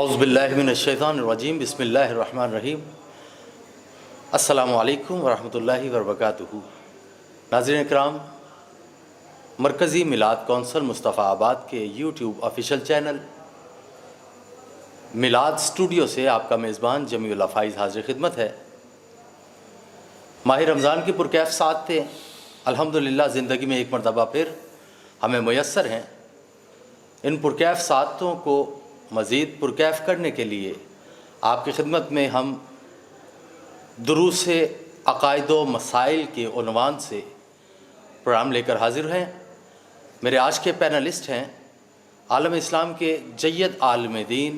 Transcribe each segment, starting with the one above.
اعوذ باللہ من الشیطان الرجیم بسم اللہ الرحمن الرحیم السلام علیکم ورحمۃ اللہ وبرکاتہ۔ ناظرین اکرام، مرکزی میلاد کونسل مصطفیٰ آباد کے یوٹیوب آفیشیل چینل میلاد اسٹوڈیو سے آپ کا میزبان جمیع اللہ فائز حاضر خدمت ہے۔ ماہ رمضان کی پرکیف ساعت تھے، الحمدللہ زندگی میں ایک مرتبہ پھر ہمیں میسر ہیں۔ ان پرکیف ساعتوں کو مزید پرکیف کرنے کے لیے آپ کی خدمت میں ہم دروس عقائد و مسائل کے عنوان سے پروگرام لے کر حاضر ہیں۔ میرے آج کے پینلسٹ ہیں عالم اسلام کے جید عالم دین،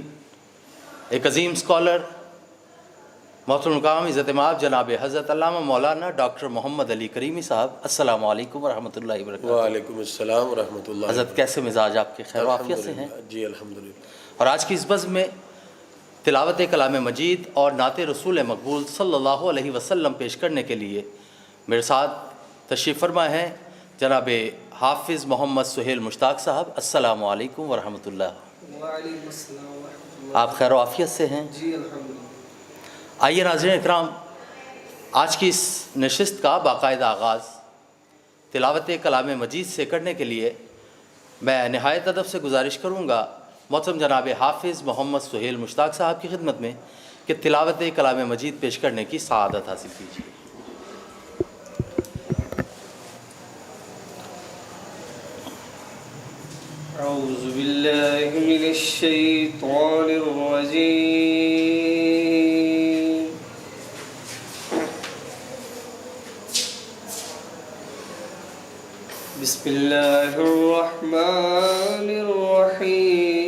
ایک عظیم اسکالر، محترم مقام عزت مآب جناب حضرت علامہ مولانا ڈاکٹر محمد علی کریمی صاحب۔ السلام علیکم ورحمۃ اللہ وبرکاتہ۔ وعلیکم السلام ورحمۃ اللہ۔ حضرت کیسے مزاج آپ کے؟ خیر و عافیت سے ہیں؟ جی الحمدللہ۔ اور آج کی اس بزم میں تلاوت کلام مجید اور نعت رسول مقبول صلی اللہ علیہ وسلم پیش کرنے کے لیے میرے ساتھ تشریف فرما ہیں جناب حافظ محمد سہیل مشتاق صاحب۔ السلام علیکم ورحمۃ اللہ۔ وعلیکم السلام ورحمۃ اللہ۔ آپ خیر و عافیت سے ہیں؟ جی الحمدللہ۔ آئیے ناظرین اکرام، آج کی اس نشست کا باقاعدہ آغاز تلاوت کلام مجید سے کرنے کے لیے میں نہایت ادب سے گزارش کروں گا محترم جناب حافظ محمد سہیل مشتاق صاحب کی خدمت میں کہ تلاوت کلام مجید پیش کرنے کی سعادت حاصل کیجیے۔ اعوذ باللہ من الشیطان الرجیم۔ بسم اللہ الرحمن الرحیم۔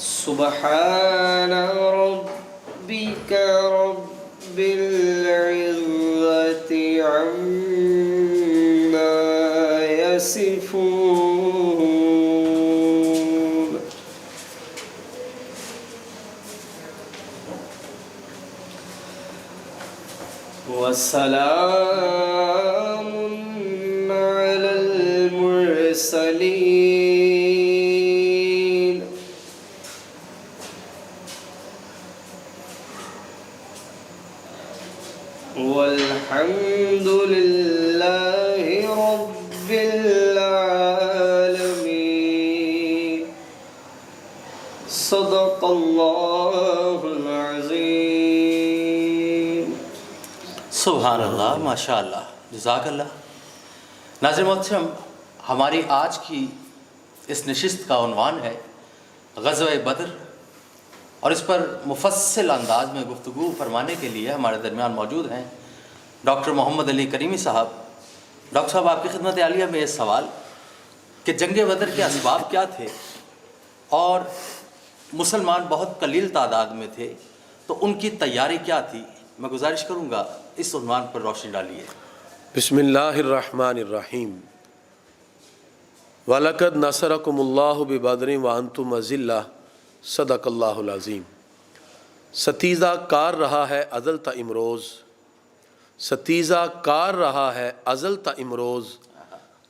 سبحان ربک رب العزة عما يصفون وسلام على المرسلين والحمد لله رب العالمين۔ صدق اللہ العظیم۔ سبحان اللہ، ماشاء اللہ، جزاک اللہ۔ ناظرین محترم، ہماری آج کی اس نشست کا عنوان ہے غزوہ بدر، اور اس پر مفصل انداز میں گفتگو فرمانے کے لیے ہمارے درمیان موجود ہیں ڈاکٹر محمد علی کریمی صاحب۔ ڈاکٹر صاحب، آپ کی خدمت عالیہ میں یہ سوال کہ جنگ بدر کے اسباب کیا تھے اور مسلمان بہت قلیل تعداد میں تھے، تو ان کی تیاری کیا تھی؟ میں گزارش کروں گا اس عنوان پر روشنی ڈالیے۔ بسم اللہ الرحمن الرحیم۔ وَلَقَدْ نَصَرَكُمُ اللَّهُ بِبَدْرٍ وَأَنْتُمْ أَذِلَّةٌ صدق اللہ العظیم۔ ستیزہ کار رہا ہے ازل تا امروز، ستیزہ کار رہا ہے ازل تا امروز،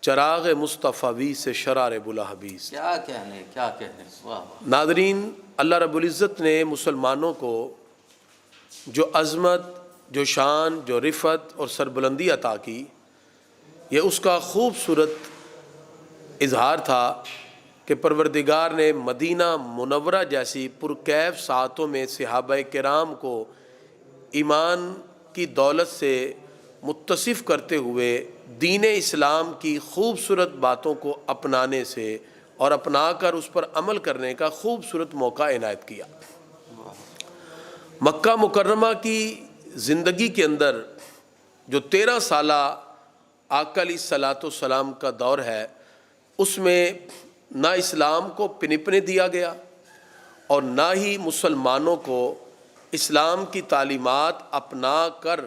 چراغ مصطفی سے شرار بلحبیز۔ کیا کہنے، کیا کہنے، واہ واہ۔ ناظرین، اللہ رب العزت نے مسلمانوں کو جو عظمت، جو شان، جو رفعت اور سربلندی عطا کی، یہ اس کا خوبصورت اظہار تھا کہ پروردگار نے مدینہ منورہ جیسی پرکیف ساعتوں میں صحابہ کرام کو ایمان کی دولت سے متصف کرتے ہوئے دین اسلام کی خوبصورت باتوں کو اپنانے سے اور اپنا کر اس پر عمل کرنے کا خوبصورت موقع عنایت کیا۔ مکہ مکرمہ کی زندگی کے اندر جو 13 سالہ آقا علیہ الصلاۃ والسلام کا دور ہے، اس میں نہ اسلام کو پنپنے دیا گیا اور نہ ہی مسلمانوں کو اسلام کی تعلیمات اپنا کر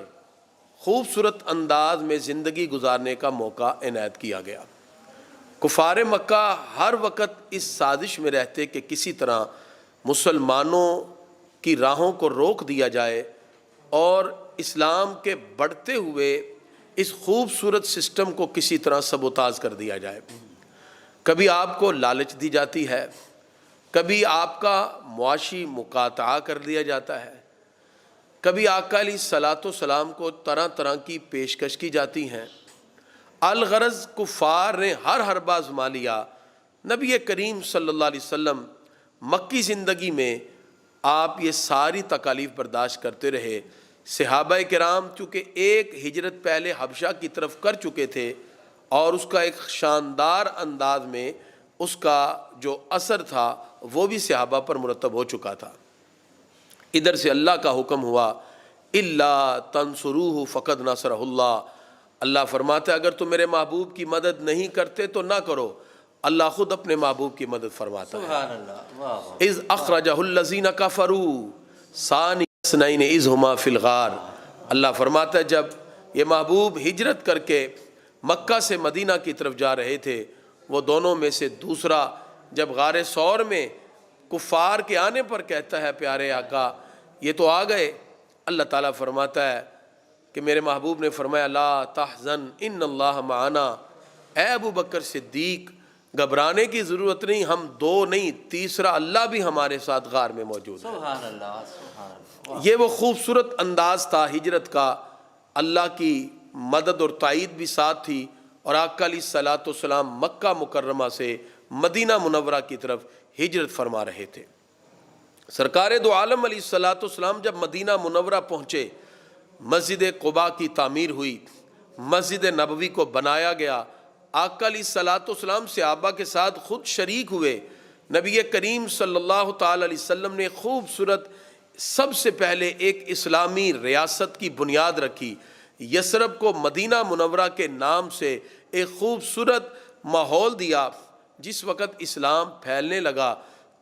خوبصورت انداز میں زندگی گزارنے کا موقع عنایت کیا گیا۔ کفار مکہ ہر وقت اس سازش میں رہتے کہ کسی طرح مسلمانوں کی راہوں کو روک دیا جائے اور اسلام کے بڑھتے ہوئے اس خوبصورت سسٹم کو کسی طرح سبوتاژ کر دیا جائے۔ کبھی آپ کو لالچ دی جاتی ہے، کبھی آپ کا معاشی مقاطعہ کر دیا جاتا ہے، کبھی آقا علیہ الصلاۃ والسلام کو طرح طرح کی پیشکش کی جاتی ہیں۔ الغرض کفار نے ہر حربہ آزما لیا۔ نبی کریم صلی اللہ علیہ وسلم مکی زندگی میں آپ یہ ساری تکالیف برداشت کرتے رہے۔ صحابہ کرام چونکہ ایک ہجرت پہلے حبشہ کی طرف کر چکے تھے اور اس کا ایک شاندار انداز میں اس کا جو اثر تھا وہ بھی صحابہ پر مرتب ہو چکا تھا۔ ادھر سے اللہ کا حکم ہوا الا تنصروہ فقد نصرہ اللہ۔ اللہ فرماتا ہے اگر تم میرے محبوب کی مدد نہیں کرتے تو نہ کرو، اللہ خود اپنے محبوب کی مدد فرماتا ہے۔ سبحان اللہ، واہ واہ۔ اذ اخرجہ الذین کفروا ثانی اثنین اذ ہما فی الغار۔ اللہ فرماتا ہے جب یہ محبوب ہجرت کر کے مکہ سے مدینہ کی طرف جا رہے تھے، وہ دونوں میں سے دوسرا جب غار ثور میں کفار کے آنے پر کہتا ہے پیارے آقا یہ تو آ گئے، اللہ تعالیٰ فرماتا ہے کہ میرے محبوب نے فرمایا لا تحزن ان اللہ معنا، اے ابو بکر صدیق گھبرانے کی ضرورت نہیں، ہم دو نہیں تیسرا اللہ بھی ہمارے ساتھ غار میں موجود ہے۔ سبحان اللہ، سبحان اللہ۔ یہ وہ خوبصورت انداز تھا ہجرت کا، اللہ کی مدد اور تائید بھی ساتھ تھی، اور آقا علیہ الصلاۃ والسلام مکہ مکرمہ سے مدینہ منورہ کی طرف ہجرت فرما رہے تھے۔ سرکار دو عالم علیہ الصلاۃ والسلام جب مدینہ منورہ پہنچے، مسجد قباء کی تعمیر ہوئی، مسجد نبوی کو بنایا گیا، آقا علیہ الصلاۃ والسلام صحابہ کے ساتھ خود شریک ہوئے۔ نبی کریم صلی اللہ تعالی علیہ وسلم نے خوبصورت سب سے پہلے ایک اسلامی ریاست کی بنیاد رکھی، یثرب کو مدینہ منورہ کے نام سے ایک خوبصورت ماحول دیا۔ جس وقت اسلام پھیلنے لگا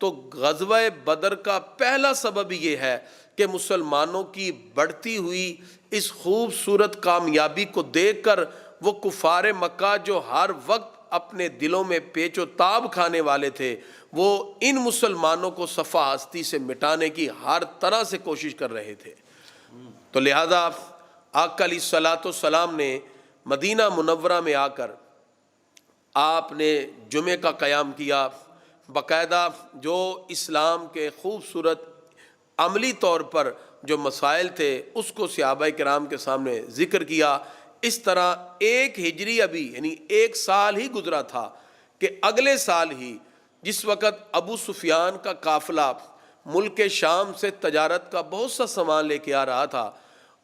تو غزوہ بدر کا پہلا سبب یہ ہے کہ مسلمانوں کی بڑھتی ہوئی اس خوبصورت کامیابی کو دیکھ کر وہ کفار مکہ جو ہر وقت اپنے دلوں میں پیچ و تاب کھانے والے تھے، وہ ان مسلمانوں کو صفحہ ہستی سے مٹانے کی ہر طرح سے کوشش کر رہے تھے۔ تو لہذا آقا علیہ الصلاۃ والسلام نے مدینہ منورہ میں آ کر آپ نے جمعے کا قیام کیا، باقاعدہ جو اسلام کے خوبصورت عملی طور پر جو مسائل تھے اس کو صحابہ کرام کے سامنے ذکر کیا۔ اس طرح ایک ہجری ابھی یعنی ایک سال ہی گزرا تھا کہ اگلے سال ہی جس وقت ابو سفیان کا قافلہ ملک شام سے تجارت کا بہت سا سامان لے کے آ رہا تھا،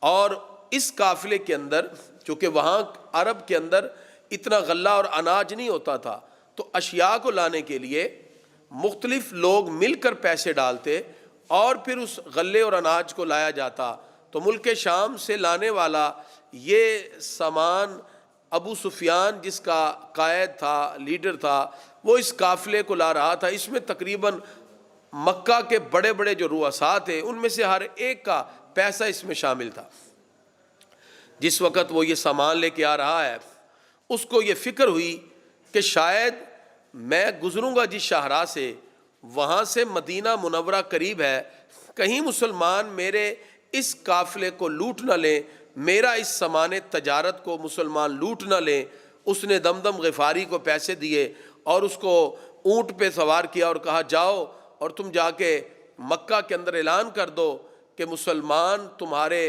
اور اس قافلے کے اندر چونکہ وہاں عرب کے اندر اتنا غلہ اور اناج نہیں ہوتا تھا، تو اشیاء کو لانے کے لیے مختلف لوگ مل کر پیسے ڈالتے اور پھر اس غلے اور اناج کو لایا جاتا۔ تو ملک شام سے لانے والا یہ سامان ابو سفیان جس کا قائد تھا، لیڈر تھا، وہ اس قافلے کو لا رہا تھا۔ اس میں تقریباً مکہ کے بڑے بڑے جو رؤساء تھے ان میں سے ہر ایک کا پیسہ اس میں شامل تھا۔ جس وقت وہ یہ سامان لے کے آ رہا ہے اس کو یہ فکر ہوئی کہ شاید میں گزروں گا جس شاہراہ سے، وہاں سے مدینہ منورہ قریب ہے، کہیں مسلمان میرے اس قافلے کو لوٹ نہ لیں، میرا اس سامان تجارت کو مسلمان لوٹ نہ لیں۔ اس نے دمدم غفاری کو پیسے دیے اور اس کو اونٹ پہ سوار کیا اور کہا جاؤ اور تم جا کے مکہ کے اندر اعلان کر دو کہ مسلمان تمہارے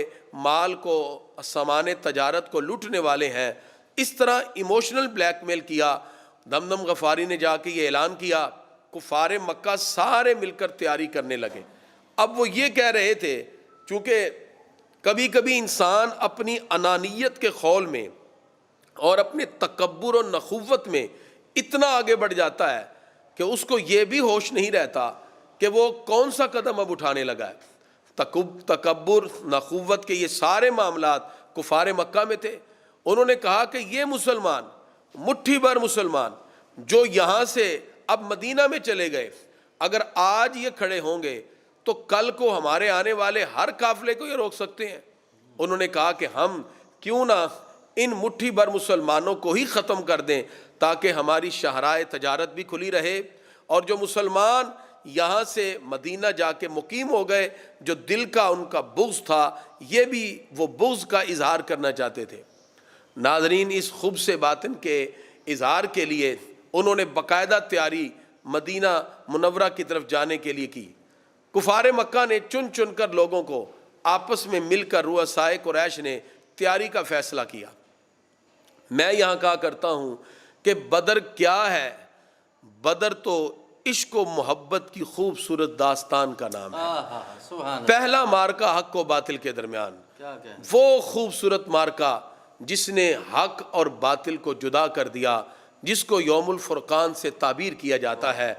مال کو سامان تجارت کو لوٹنے والے ہیں۔ اس طرح ایموشنل بلیک میل کیا۔ دمدم غفاری نے جا کے یہ اعلان کیا، کفار مکہ سارے مل کر تیاری کرنے لگے۔ اب وہ یہ کہہ رہے تھے چونکہ کبھی کبھی انسان اپنی انانیت کے خول میں اور اپنے تکبر و نخوت میں اتنا آگے بڑھ جاتا ہے کہ اس کو یہ بھی ہوش نہیں رہتا کہ وہ کون سا قدم اب اٹھانے لگا ہے۔ تکبر نخوت کے یہ سارے معاملات کفار مکہ میں تھے۔ انہوں نے کہا کہ یہ مسلمان مٹھی بھر مسلمان جو یہاں سے اب مدینہ میں چلے گئے، اگر آج یہ کھڑے ہوں گے تو کل کو ہمارے آنے والے ہر قافلے کو یہ روک سکتے ہیں۔ انہوں نے کہا کہ ہم کیوں نہ ان مٹھی بھر مسلمانوں کو ہی ختم کر دیں تاکہ ہماری شاہراہ تجارت بھی کھلی رہے، اور جو مسلمان یہاں سے مدینہ جا کے مقیم ہو گئے جو دل کا ان کا بغض تھا یہ بھی وہ بغض کا اظہار کرنا چاہتے تھے۔ ناظرین، اس خوب سے باطن کے اظہار کے لیے انہوں نے باقاعدہ تیاری مدینہ منورہ کی طرف جانے کے لیے کی۔ کفار مکہ نے چن چن کر لوگوں کو آپس میں مل کر رؤسائے قریش نے تیاری کا فیصلہ کیا۔ میں یہاں کہا کرتا ہوں کہ بدر کیا ہے؟ بدر تو عشق و محبت کی خوبصورت داستان کا نام ہے۔ سبحان پہلا مارکا حق و باطل کے درمیان، اللہ، وہ خوبصورت مارکا جس نے حق اور باطل کو جدا کر دیا، جس کو یوم الفرقان سے تعبیر کیا جاتا ہے۔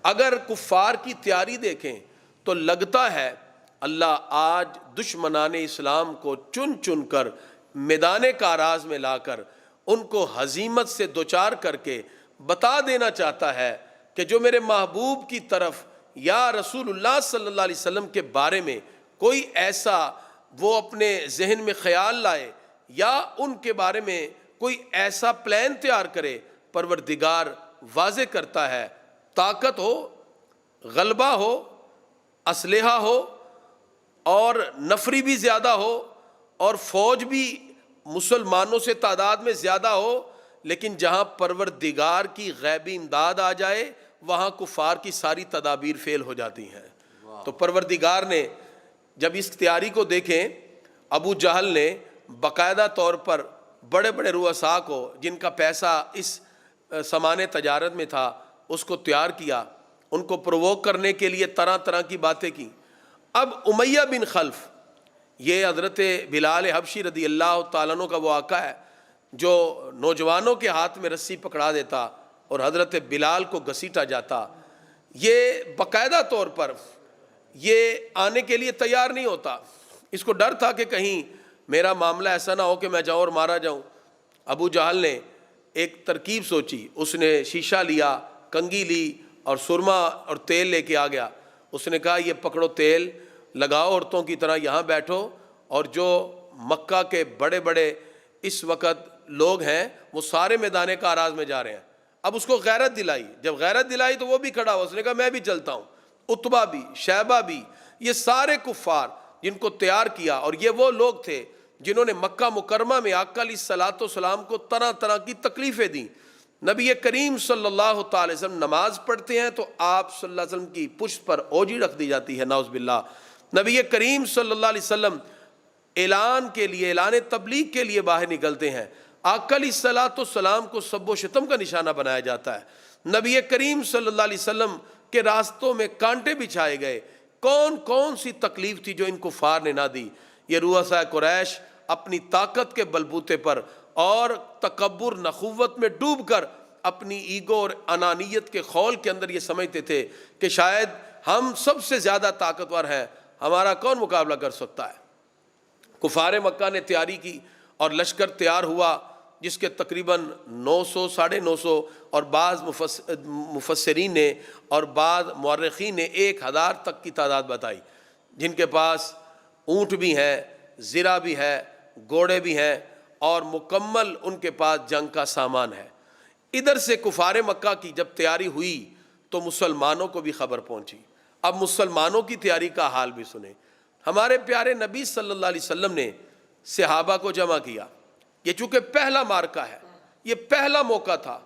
اگر کفار کی تیاری دیکھیں تو لگتا ہے اللہ آج دشمنان اسلام کو چن چن کر میدان کاراز میں لا کر ان کو ہزیمت سے دوچار کر کے بتا دینا چاہتا ہے کہ جو میرے محبوب کی طرف یا رسول اللہ صلی اللہ علیہ وسلم کے بارے میں کوئی ایسا وہ اپنے ذہن میں خیال لائے یا ان کے بارے میں کوئی ایسا پلان تیار کرے، پروردگار واضح کرتا ہے، طاقت ہو، غلبہ ہو، اسلحہ ہو اور نفری بھی زیادہ ہو اور فوج بھی مسلمانوں سے تعداد میں زیادہ ہو، لیکن جہاں پروردگار کی غیبی امداد آ جائے وہاں کفار کی ساری تدابیر فیل ہو جاتی ہیں۔ تو پروردگار نے جب اس تیاری کو دیکھیں، ابو جہل نے باقاعدہ طور پر بڑے بڑے رؤساء کو جن کا پیسہ اس سامان تجارت میں تھا اس کو تیار کیا، ان کو پرووک کرنے کے لیے طرح طرح کی باتیں کی۔ اب امیہ بن خلف، یہ حضرت بلال حبشی رضی اللہ تعالیٰ عنہ کا وہ آقا ہے جو نوجوانوں کے ہاتھ میں رسی پکڑا دیتا اور حضرت بلال کو گھسیٹا جاتا، یہ باقاعدہ طور پر یہ آنے کے لیے تیار نہیں ہوتا۔ اس کو ڈر تھا کہ کہیں میرا معاملہ ایسا نہ ہو کہ میں جاؤں اور مارا جاؤں۔ ابو جہل نے ایک ترکیب سوچی، اس نے شیشہ لیا، کنگھی لی اور سرما اور تیل لے کے آ گیا۔ اس نے کہا یہ پکڑو تیل، لگاؤ عورتوں کی طرح یہاں بیٹھو، اور جو مکہ کے بڑے بڑے اس وقت لوگ ہیں وہ سارے میدان کاراز میں جا رہے ہیں۔ اب اس کو غیرت دلائی، جب غیرت دلائی تو وہ بھی کھڑا ہوا، اس نے کہا میں بھی چلتا ہوں۔ عتبہ بھی، شیبہ بھی، یہ سارے کفار جن کو تیار کیا، اور یہ وہ لوگ تھے جنہوں نے مکہ مکرمہ میں آقا علیہ الصلوۃ والسلام کو طرح طرح کی تکلیفیں دیں۔ نبی کریم صلی اللہ تعالی وسلم نماز پڑھتے ہیں تو آپ صلی اللہ علیہ وسلم کی پشت پر اوجی رکھ دی جاتی ہے، نعوذ باللہ۔ نبی کریم صلی اللہ علیہ وسلم اعلان کے لیے، اعلان تبلیغ کے لیے باہر نکلتے ہیں، آقا علیہ الصلوۃ والسلام کو سب و شتم کا نشانہ بنایا جاتا ہے۔ نبی کریم صلی اللہ علیہ وسلم کے راستوں میں کانٹے بچھائے گئے۔ کون کون سی تکلیف تھی جو ان کفار نے نہ دی؟ یہ رؤساء قریش اپنی طاقت کے بلبوتے پر اور تکبر نخوت میں ڈوب کر اپنی ایگو اور انانیت کے خول کے اندر یہ سمجھتے تھے کہ شاید ہم سب سے زیادہ طاقتور ہیں، ہمارا کون مقابلہ کر سکتا ہے۔ کفار مکہ نے تیاری کی اور لشکر تیار ہوا جس کے تقریباً 900 950 اور بعض مفسرین نے اور بعض مورخین نے 1000 تک کی تعداد بتائی، جن کے پاس اونٹ بھی ہیں، زرہ بھی ہے، گھوڑے بھی ہیں اور مکمل ان کے پاس جنگ کا سامان ہے۔ ادھر سے کفار مکہ کی جب تیاری ہوئی تو مسلمانوں کو بھی خبر پہنچی۔ اب مسلمانوں کی تیاری کا حال بھی سنیں۔ ہمارے پیارے نبی صلی اللہ علیہ وسلم نے صحابہ کو جمع کیا۔ یہ چونکہ پہلا مارکہ ہے، یہ پہلا موقع تھا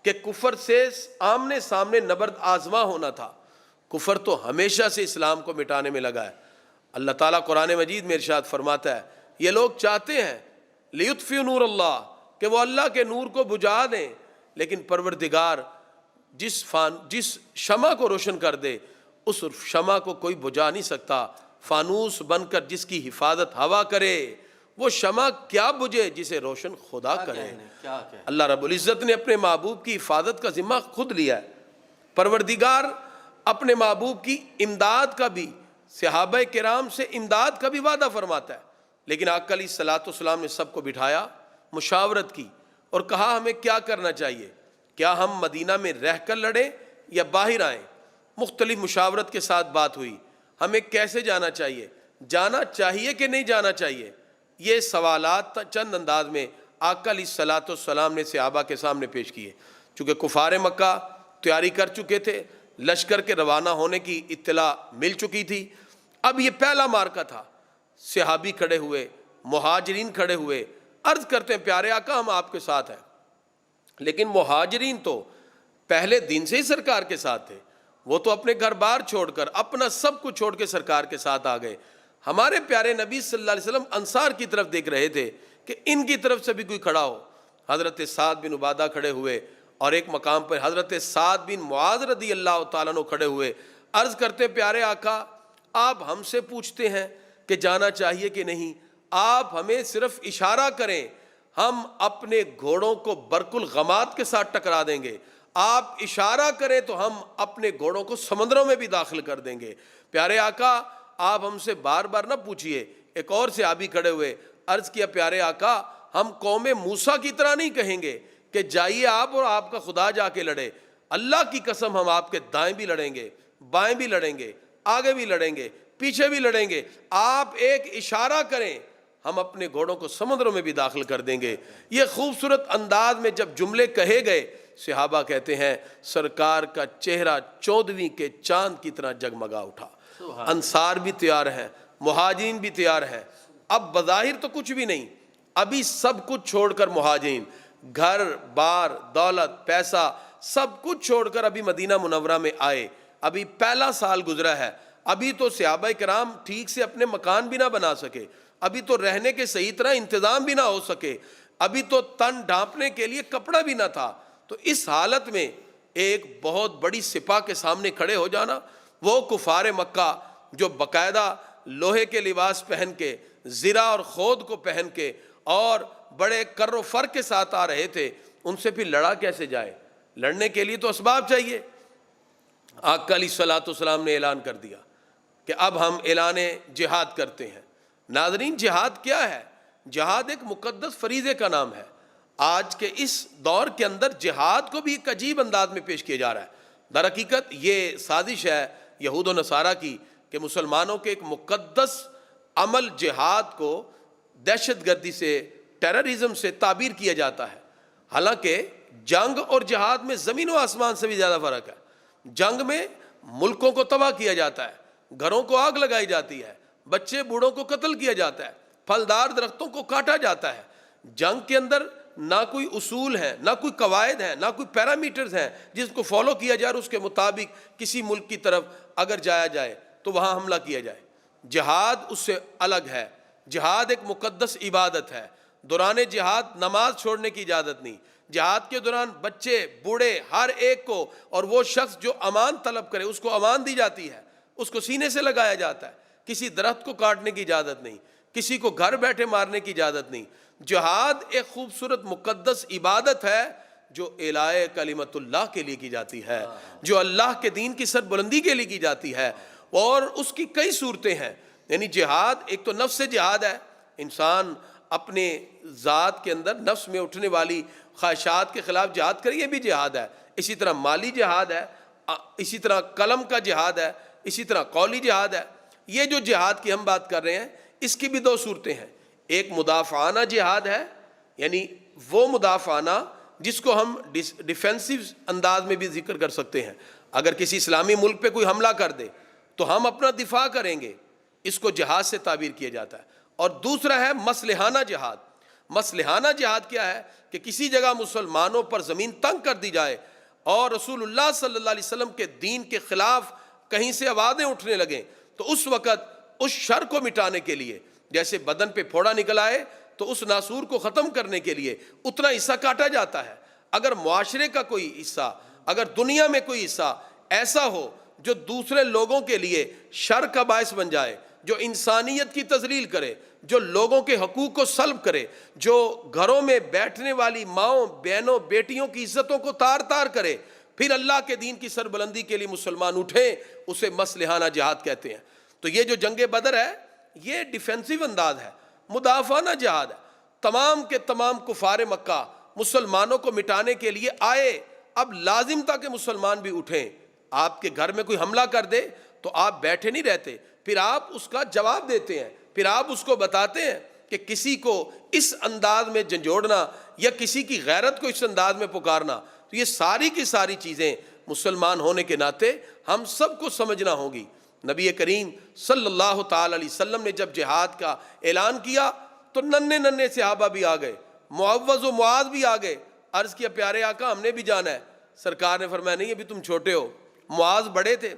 کہ کفر سے آمنے سامنے نبرد آزما ہونا تھا۔ کفر تو ہمیشہ سے اسلام کو مٹانے میں لگا ہے۔ اللہ تعالیٰ قرآن مجید میں ارشاد فرماتا ہے یہ لوگ چاہتے ہیں لیطفئوا نور اللہ، کہ وہ اللہ کے نور کو بجھا دیں، لیکن پروردگار جس شمع کو روشن کر دے اس شمع کو کوئی بجھا نہیں سکتا۔ فانوس بن کر جس کی حفاظت ہوا کرے وہ شمع کیا بجھے جسے روشن خدا کرے۔ اللہ رب العزت نے اپنے محبوب کی حفاظت کا ذمہ خود لیا ہے۔ پروردگار اپنے محبوب کی امداد کا بھی، صحابہ کرام سے امداد کا بھی وعدہ فرماتا ہے، لیکن آقا علیہ الصلوۃ والسلام نے سب کو بٹھایا، مشاورت کی اور کہا ہمیں کیا کرنا چاہیے، کیا ہم مدینہ میں رہ کر لڑیں یا باہر آئیں؟ مختلف مشاورت کے ساتھ بات ہوئی، ہمیں کیسے جانا چاہیے کہ نہیں جانا چاہیے؟ یہ سوالات چند انداز میں آقا علیہ الصلوۃ والسلام نے صحابہ کے سامنے پیش کیے۔ چونکہ کفار مکہ تیاری کر چکے تھے، لشکر کے روانہ ہونے کی اطلاع مل چکی تھی، اب یہ پہلا مارکہ تھا۔ صحابی کھڑے ہوئے، مہاجرین کھڑے ہوئے، عرض کرتے ہیں پیارے آقا ہم آپ کے ساتھ ہیں، لیکن مہاجرین تو پہلے دن سے ہی سرکار کے ساتھ تھے، وہ تو اپنے گھر بار چھوڑ کر اپنا سب کچھ چھوڑ کے سرکار کے ساتھ آ گئے۔ ہمارے پیارے نبی صلی اللہ علیہ وسلم انصار کی طرف دیکھ رہے تھے کہ ان کی طرف سے بھی کوئی کھڑا ہو۔ حضرت سعد بن عبادہ کھڑے ہوئے، اور ایک مقام پر حضرت سعد بن معاذ رضی اللہ تعالیٰ عنہ کھڑے ہوئے، عرض کرتے پیارے آقا آپ ہم سے پوچھتے ہیں کہ جانا چاہیے کہ نہیں، آپ ہمیں صرف اشارہ کریں، ہم اپنے گھوڑوں کو برق الغمات کے ساتھ ٹکرا دیں گے، آپ اشارہ کریں تو ہم اپنے گھوڑوں کو سمندروں میں بھی داخل کر دیں گے۔ پیارے آقا آپ ہم سے بار بار نہ پوچھئے۔ ایک اور صحابی کھڑے ہوئے، عرض کیا پیارے آقا ہم قوم موسیٰ کی طرح نہیں کہیں گے کہ جائیے آپ اور آپ کا خدا جا کے لڑے، اللہ کی قسم ہم آپ کے دائیں بھی لڑیں گے، بائیں بھی لڑیں گے، آگے بھی لڑیں گے، پیچھے بھی لڑیں گے، آپ ایک اشارہ کریں ہم اپنے گھوڑوں کو سمندروں میں بھی داخل کر دیں گے۔ یہ خوبصورت انداز میں جب جملے کہے گئے، صحابہ کہتے ہیں سرکار کا چہرہ 14ویں کے چاند کی طرح جگمگا اٹھا۔ انصار بھی تیار ہیں، مہاجرین بھی تیار ہیں۔ اب بظاہر تو کچھ بھی نہیں، ابھی سب کچھ چھوڑ کر مہاجرین گھر بار دولت پیسہ سب کچھ چھوڑ کر ابھی مدینہ منورہ میں آئے۔ ابھی پہلا سال گزرا ہے، ابھی تو صحابہ کرام ٹھیک سے اپنے مکان بھی نہ بنا سکے، ابھی تو رہنے کے صحیح طرح انتظام بھی نہ ہو سکے، ابھی تو تن ڈھانپنے کے لیے کپڑا بھی نہ تھا۔ تو اس حالت میں ایک بہت بڑی سپاہ کے سامنے کھڑے ہو جانا، وہ کفار مکہ جو باقاعدہ لوہے کے لباس پہن کے، زرہ اور خود کو پہن کے اور بڑے کر و فر کے ساتھ آ رہے تھے، ان سے پھر لڑا کیسے جائے؟ لڑنے کے لیے تو اسباب چاہیے۔ آقا علیہ الصلوۃ والسلام نے اعلان کر دیا کہ اب ہم اعلان جہاد کرتے ہیں۔ ناظرین جہاد کیا ہے؟ جہاد ایک مقدس فریضے کا نام ہے۔ آج کے اس دور کے اندر جہاد کو بھی ایک عجیب انداز میں پیش کیا جا رہا ہے۔ در حقیقت یہ سازش ہے یہود و نصارہ کی کہ مسلمانوں کے ایک مقدس عمل جہاد کو دہشت گردی سے، ٹیررزم سے تعبیر کیا جاتا ہے۔ حالانکہ جنگ اور جہاد میں زمین و آسمان سے بھی زیادہ فرق ہے۔ جنگ میں ملکوں کو تباہ کیا جاتا ہے، گھروں کو آگ لگائی جاتی ہے، بچے بوڑھوں کو قتل کیا جاتا ہے، پھلدار درختوں کو کاٹا جاتا ہے۔ جنگ کے اندر نہ کوئی اصول ہیں، نہ کوئی قواعد ہیں، نہ کوئی پیرامیٹرز ہیں جس کو فالو کیا جائے اور اس کے مطابق کسی ملک کی طرف اگر جایا جائے تو وہاں حملہ کیا جائے۔ جہاد اس سے الگ ہے۔ جہاد ایک مقدس عبادت ہے۔ دوران جہاد نماز چھوڑنے کی اجازت نہیں۔ جہاد کے دوران بچے بوڑھے ہر ایک کو، اور وہ شخص جو امان طلب کرے اس کو امان دی جاتی ہے، اس کو سینے سے لگایا جاتا ہے۔ کسی درخت کو کاٹنے کی اجازت نہیں، کسی کو گھر بیٹھے مارنے کی اجازت نہیں۔ جہاد ایک خوبصورت مقدس عبادت ہے جو اعلاء کلمت اللہ کے لیے کی جاتی ہے، جو اللہ کے دین کی سربلندی کے لیے کی جاتی ہے، اور اس کی کئی صورتیں ہیں۔ یعنی جہاد ایک تو نفس جہاد ہے، انسان اپنے ذات کے اندر نفس میں اٹھنے والی خواہشات کے خلاف جہاد کرے، یہ بھی جہاد ہے۔ اسی طرح مالی جہاد ہے، اسی طرح قلم کا جہاد ہے، اسی طرح قولی جہاد ہے۔ یہ جو جہاد کی ہم بات کر رہے ہیں اس کی بھی دو صورتیں ہیں۔ ایک مدافعانہ جہاد ہے، یعنی وہ مدافعانہ جس کو ہم ڈیفینسو انداز میں بھی ذکر کر سکتے ہیں۔ اگر کسی اسلامی ملک پہ کوئی حملہ کر دے تو ہم اپنا دفاع کریں گے، اس کو جہاد سے تعبیر کیا جاتا ہے۔ اور دوسرا ہے مصلحانہ جہاد۔ مصلحانہ جہاد کیا ہے کہ کسی جگہ مسلمانوں پر زمین تنگ کر دی جائے اور رسول اللہ صلی اللہ علیہ وسلم کے دین کے خلاف کہیں سے آوازیں اٹھنے لگیں، تو اس وقت اس شر کو مٹانے کے لیے، جیسے بدن پہ پھوڑا نکل آئے تو اس ناسور کو ختم کرنے کے لیے اتنا حصہ کاٹا جاتا ہے۔ اگر معاشرے کا کوئی حصہ، اگر دنیا میں کوئی حصہ ایسا ہو جو دوسرے لوگوں کے لیے شر کا باعث بن جائے، جو انسانیت کی تذلیل کرے، جو لوگوں کے حقوق کو سلب کرے، جو گھروں میں بیٹھنے والی ماؤں بہنوں بیٹیوں کی عزتوں کو تار تار کرے، پھر اللہ کے دین کی سربلندی کے لیے مسلمان اٹھیں، اسے مصلحانہ جہاد کہتے ہیں۔ تو یہ جو جنگ بدر ہے یہ ڈیفینسو انداز ہے، مدافعانہ جہاد ہے۔ تمام کے تمام کفار مکہ مسلمانوں کو مٹانے کے لیے آئے، اب لازم تھا کہ مسلمان بھی اٹھیں۔ آپ کے گھر میں کوئی حملہ کر دے تو آپ بیٹھے نہیں رہتے، پھر آپ اس کا جواب دیتے ہیں، پھر آپ اس کو بتاتے ہیں کہ کسی کو اس انداز میں جھنجھوڑنا یا کسی کی غیرت کو اس انداز میں پکارنا، تو یہ ساری کی ساری چیزیں مسلمان ہونے کے ناطے ہم سب کو سمجھنا ہوگی۔ نبی کریم صلی اللہ تعالی علیہ وسلم نے جب جہاد کا اعلان کیا تو ننھے ننھے صحابہ بھی آ گئے، معوذ و معاذ بھی آ گئے۔ عرض کیا پیارے آقا ہم نے بھی جانا ہے۔ سرکار نے فرمایا نہیں ابھی تم چھوٹے ہو۔ معاذ بڑے تھے،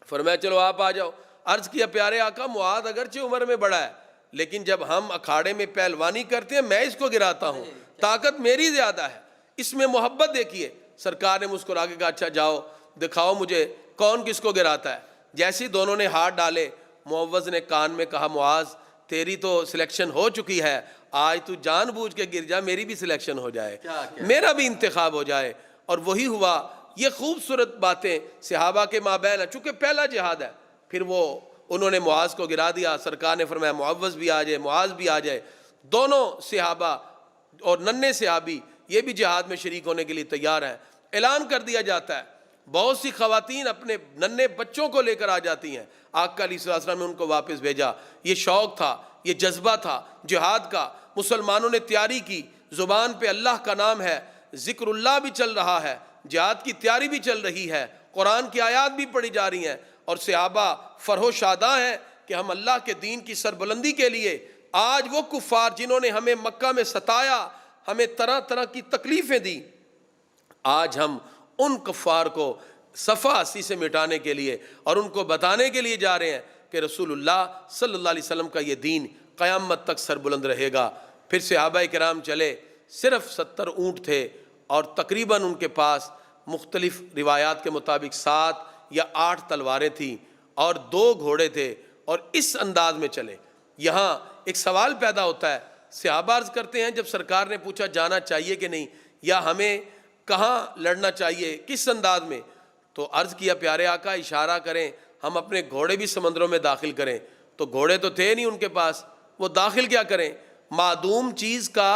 فرمایا چلو آپ آ جاؤ۔ عرض کیا پیارے آقا معاذ اگرچہ عمر میں بڑا ہے لیکن جب ہم اکھاڑے میں پہلوانی کرتے ہیں میں اس کو گراتا ہوں، طاقت میری زیادہ ہے، اس میں محبت دیکھیے۔ سرکار نے مسکرا کے کہا اچھا جاؤ دکھاؤ مجھے کون کس کو گراتا ہے۔ جیسے دونوں نے ہاتھ ڈالے، معوذ نے کان میں کہا معاذ تیری تو سلیکشن ہو چکی ہے، آج تو جان بوجھ کے گر جا، میری بھی سلیکشن ہو جائے، میرا بھی انتخاب ہو جائے۔ اور وہی ہوا۔ یہ خوبصورت باتیں صحابہ کے مابین ہیں، چونکہ پہلا جہاد ہے۔ پھر وہ انہوں نے معاذ کو گرا دیا، سرکار نے فرمایا معوذ بھی آ جائے معاذ بھی آ جائے۔ دونوں صحابہ اور ننھے صحابی یہ بھی جہاد میں شریک ہونے کے لیے تیار ہیں۔ اعلان کر دیا جاتا ہے، بہت سی خواتین اپنے ننھے بچوں کو لے کر آ جاتی ہیں، آقا علیہ السلام نے ان کو واپس بھیجا۔ یہ شوق تھا، یہ جذبہ تھا جہاد کا۔ مسلمانوں نے تیاری کی، زبان پہ اللہ کا نام ہے، ذکر اللہ بھی چل رہا ہے، جہاد کی تیاری بھی چل رہی ہے، قرآن کی آیات بھی پڑھی جا رہی ہیں، اور صحابہ فرح شاداں ہیں کہ ہم اللہ کے دین کی سربلندی کے لیے آج وہ کفار جنہوں نے ہمیں مکہ میں ستایا، ہمیں طرح طرح کی تکلیفیں دی، آج ہم ان کفار کو صفحہ ہستی سے مٹانے کے لیے اور ان کو بتانے کے لیے جا رہے ہیں کہ رسول اللہ صلی اللہ علیہ وسلم کا یہ دین قیامت تک سربلند رہے گا۔ پھر صحابہ کرام چلے، صرف 70 اونٹ تھے اور تقریباً ان کے پاس مختلف روایات کے مطابق 7 یا 8 تلواریں تھیں اور 2 گھوڑے تھے، اور اس انداز میں چلے۔ یہاں ایک سوال پیدا ہوتا ہے، صحابہ عرض کرتے ہیں جب سرکار نے پوچھا جانا چاہیے کہ نہیں، یا ہمیں کہاں لڑنا چاہیے، کس انداز میں، تو عرض کیا پیارے آقا اشارہ کریں ہم اپنے گھوڑے بھی سمندروں میں داخل کریں۔ تو گھوڑے تو تھے نہیں ان کے پاس، وہ داخل کیا کریں؟ معدوم چیز کا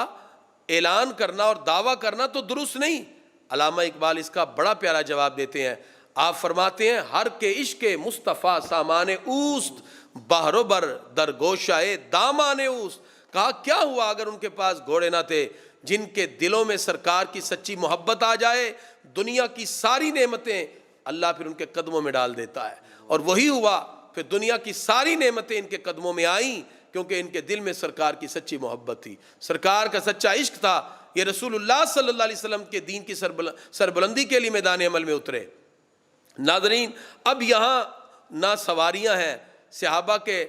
اعلان کرنا اور دعویٰ کرنا تو درست نہیں۔ علامہ اقبال اس کا بڑا پیارا جواب دیتے ہیں، آپ فرماتے ہیں ہر کے عشق مصطفیٰ سامان اوست، بحر و بر در گوشائے دامان اوست۔ کہا کیا ہوا اگر ان کے پاس گھوڑے نہ تھے؟ جن کے دلوں میں سرکار کی سچی محبت آ جائے، دنیا کی ساری نعمتیں اللہ پھر ان کے قدموں میں ڈال دیتا ہے، اور وہی ہوا۔ پھر دنیا کی ساری نعمتیں ان کے قدموں میں آئیں کیونکہ ان کے دل میں سرکار کی سچی محبت تھی، سرکار کا سچا عشق تھا۔ یہ رسول اللہ صلی اللہ علیہ وسلم کے دین کی سربلندی کے لیے میدان عمل میں اترے۔ ناظرین اب یہاں نہ سواریاں ہیں، صحابہ کے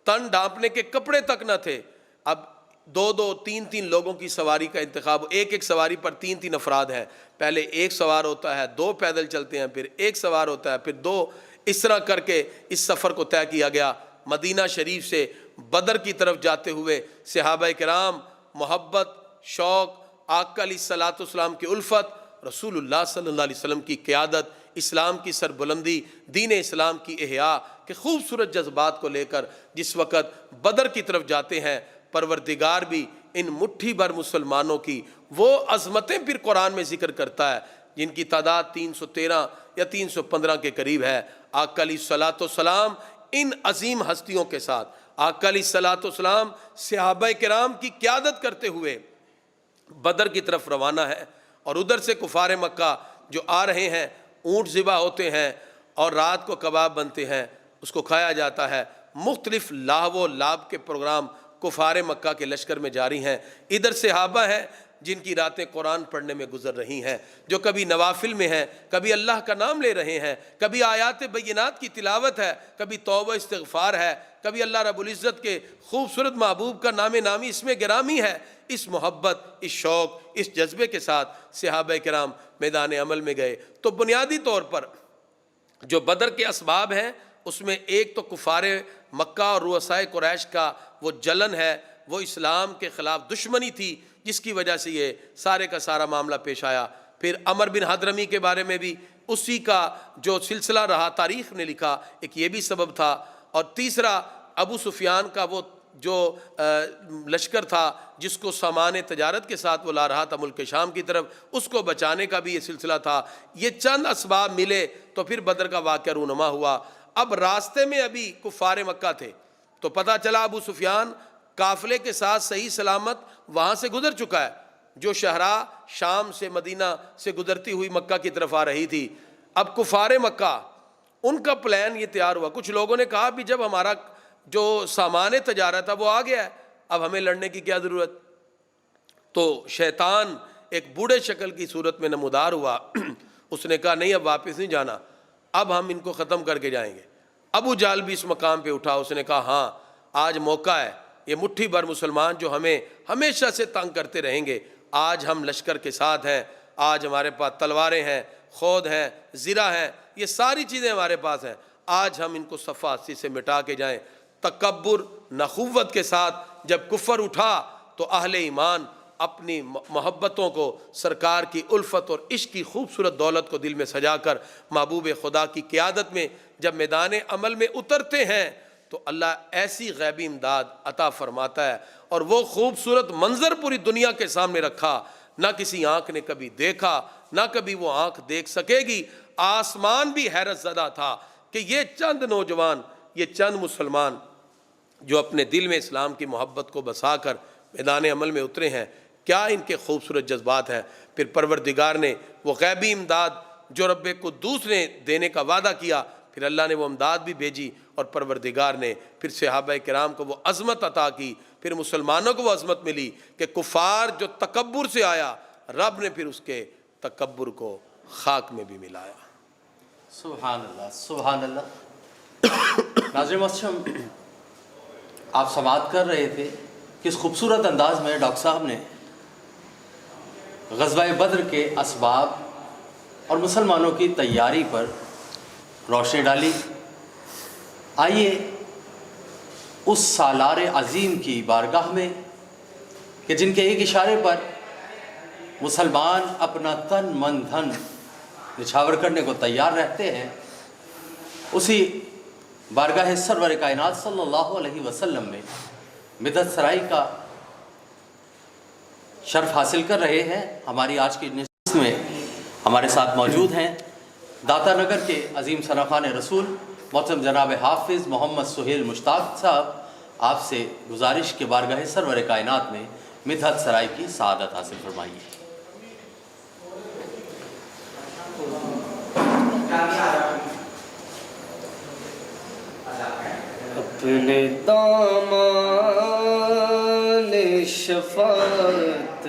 تن ڈھانپنے کے کپڑے تک نہ تھے، اب 2 3 لوگوں کی سواری کا انتخاب، ایک سواری پر 3 افراد ہیں، پہلے ایک سوار ہوتا ہے، 2 پیدل چلتے ہیں، پھر ایک سوار ہوتا ہے، پھر 2، اس طرح کر کے اس سفر کو طے کیا گیا۔ مدینہ شریف سے بدر کی طرف جاتے ہوئے صحابہ کرام محبت، شوق، آقا علیہ الصلوۃ والسلام کی الفت، رسول اللہ صلی اللہ علیہ وسلم کی قیادت، اسلام کی سربلندی، دین اسلام کی احیاء کے خوبصورت جذبات کو لے کر جس وقت بدر کی طرف جاتے ہیں، پروردگار بھی ان مٹھی بھر مسلمانوں کی وہ عظمتیں پھر قرآن میں ذکر کرتا ہے جن کی تعداد 313 یا 315 کے قریب ہے۔ آقا علیہ الصلوۃ والسلام ان عظیم ہستیوں کے ساتھ، آقا علیہ الصلوۃ والسلام صحابہ کرام کی قیادت کرتے ہوئے بدر کی طرف روانہ ہے، اور ادھر سے کفار مکہ جو آ رہے ہیں، اونٹ ذبح ہوتے ہیں اور رات کو کباب بنتے ہیں، اس کو کھایا جاتا ہے۔ مختلف لاو و لاب کے پروگرام کفار مکہ کے لشکر میں جاری ہیں۔ ادھر صحابہ ہیں جن کی راتیں قرآن پڑھنے میں گزر رہی ہیں، جو کبھی نوافل میں ہیں، کبھی اللہ کا نام لے رہے ہیں، کبھی آیات بینات کی تلاوت ہے، کبھی توبہ استغفار ہے، کبھی اللہ رب العزت کے خوبصورت محبوب کا نام نامی اس میں گرامی ہے۔ اس محبت، اس شوق، اس جذبے کے ساتھ صحابہ کرام میدان عمل میں گئے۔ تو بنیادی طور پر جو بدر کے اسباب ہیں اس میں ایک تو کفار مکہ اور رؤسائے قریش کا وہ جلن ہے، وہ اسلام کے خلاف دشمنی تھی جس کی وجہ سے یہ سارے کا سارا معاملہ پیش آیا۔ پھر عمر بن حضرمی کے بارے میں بھی اسی کا جو سلسلہ رہا، تاریخ نے لکھا، ایک یہ بھی سبب تھا، اور تیسرا ابو سفیان کا وہ جو لشکر تھا جس کو سامان تجارت کے ساتھ وہ لا رہا تھا ملک شام کی طرف، اس کو بچانے کا بھی یہ سلسلہ تھا۔ یہ چند اسباب ملے تو پھر بدر کا واقعہ رونما ہوا۔ اب راستے میں ابھی کفار مکہ تھے تو پتہ چلا ابو سفیان قافلے کے ساتھ صحیح سلامت وہاں سے گزر چکا ہے، جو شہراء شام سے مدینہ سے گزرتی ہوئی مکہ کی طرف آ رہی تھی۔ اب کفار مکہ ان کا پلان یہ تیار ہوا، کچھ لوگوں نے کہا بھی جب ہمارا جو سامان تجارت ہے وہ آ گیا ہے اب ہمیں لڑنے کی کیا ضرورت؟ تو شیطان ایک بوڑھے شکل کی صورت میں نمودار ہوا، اس نے کہا نہیں اب واپس نہیں جانا، اب ہم ان کو ختم کر کے جائیں گے۔ ابو جہل بھی اس مقام پہ اٹھا، اس نے کہا ہاں آج موقع ہے، یہ مٹھی بھر مسلمان جو ہمیں ہمیشہ سے تنگ کرتے رہیں گے، آج ہم لشکر کے ساتھ ہیں، آج ہمارے پاس تلواریں ہیں، خود ہیں، زرہ ہیں، یہ ساری چیزیں ہمارے پاس ہیں، آج ہم ان کو صفحہ 80 سے مٹا کے جائیں۔ تکبر، نخوت کے ساتھ جب کفر اٹھا تو اہل ایمان اپنی محبتوں کو، سرکار کی الفت اور عشق کی خوبصورت دولت کو دل میں سجا کر محبوب خدا کی قیادت میں جب میدان عمل میں اترتے ہیں تو اللہ ایسی غیبی امداد عطا فرماتا ہے، اور وہ خوبصورت منظر پوری دنیا کے سامنے رکھا، نہ کسی آنکھ نے کبھی دیکھا، نہ کبھی وہ آنکھ دیکھ سکے گی۔ آسمان بھی حیرت زدہ تھا کہ یہ چند نوجوان، یہ چند مسلمان جو اپنے دل میں اسلام کی محبت کو بسا کر میدان عمل میں اترے ہیں، کیا ان کے خوبصورت جذبات ہیں۔ پھر پروردگار نے وہ غیبی امداد جو رب قدوس نے دینے کا وعدہ کیا، پھر اللہ نے وہ امداد بھی بھیجی، اور پروردگار نے پھر صحابہ کرام کو وہ عظمت عطا کی، پھر مسلمانوں کو وہ عظمت ملی کہ کفار جو تکبر سے آیا، رب نے پھر اس کے تکبر کو خاک میں بھی ملایا۔ سبحان اللہ، سبحان اللہ۔ ناظرین محترم، آپ سماعت کر رہے تھے کس خوبصورت انداز میں ڈاکٹر صاحب نے غزوہ بدر کے اسباب اور مسلمانوں کی تیاری پر روشنی ڈالی۔ آئیے اس سالار عظیم کی بارگاہ میں کہ جن کے ایک اشارے پر مسلمان اپنا تن من دھن نچھاور کرنے کو تیار رہتے ہیں، اسی بارگاہ سرور کائنات صلی اللہ علیہ وسلم میں مدحت سرائی کا شرف حاصل کر رہے ہیں۔ ہماری آج کی نشست میں ہمارے ساتھ موجود ہیں داتا نگر کے عظیم ثناخوان رسول محترم جناب حافظ محمد سہیل مشتاق صاحب۔ آپ سے گزارش کے بارگاہ سرور کائنات میں مدحت سرائی کی سعادت حاصل فرمائیے۔ اپنے دامان شفاعت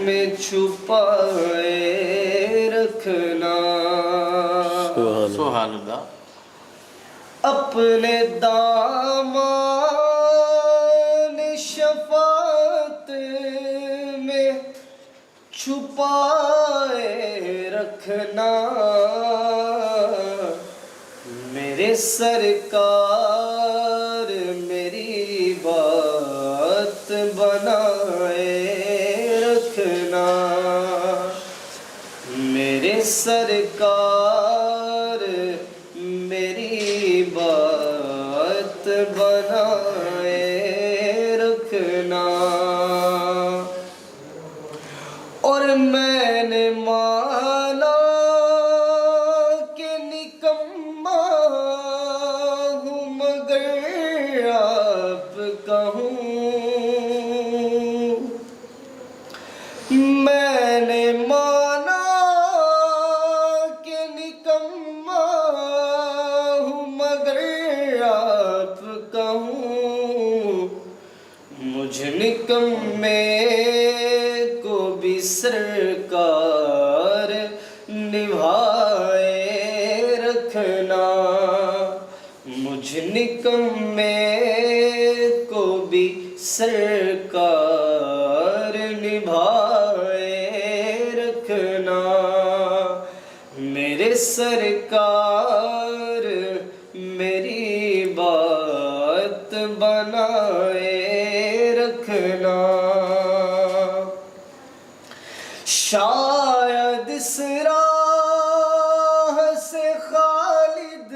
میں چھپائے رکھنا، سبحان اللہ۔ اپنے دامان شفاعت میں چھپائے رکھنا، میرے سرکار میری بات بنائے رکھنا، میرے سرکار میری بات بنائے رکھنا۔ اور میں نے مانا کہ نکما ہوں مگر آپ کا ہوں، میں نے مانا کہ نکما ہوں مگر آپ کا ہوں، مجھ نکمے کو بھی سرکار نبھائے رکھنا، مجھ نکمے کو بھی سرکار نبھائے رکھنا، میرے سرکار میری بات بنائے رکھنا۔ شاید اس راہ سے خالد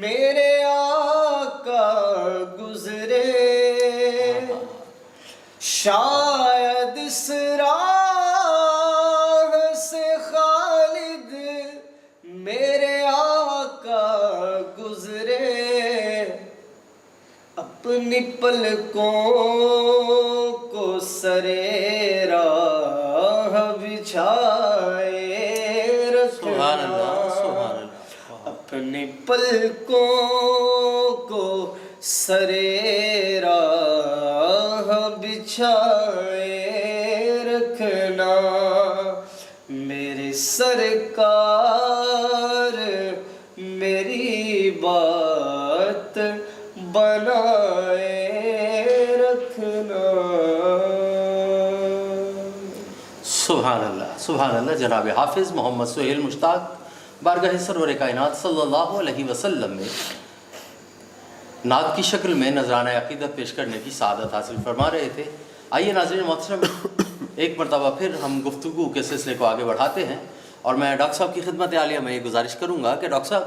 میرے آقا گزرے، شاید اس راہ سے خالد میرے آقا گزرے، اپنی پلکوں کو سرے راہ بچھائے رکھنا، اپنی پلکوں کو سرے راہ بچھائے رکھنا، میرے سرکار میری بات بنائے رکھنا۔ سبحان اللہ سبحان اللہ۔ جناب حافظ محمد سہیل مشتاق بارگاہ سرور کائنات صلی اللہ علیہ وسلم میں نعت کی شکل میں نذرانہ عقیدت پیش کرنے کی سعادت حاصل فرما رہے تھے۔ آئیے ناظرین محترم، ایک مرتبہ پھر ہم گفتگو کے سلسلے کو آگے بڑھاتے ہیں، اور میں ڈاکٹر صاحب کی خدمت عالیہ میں یہ گزارش کروں گا کہ ڈاکٹر صاحب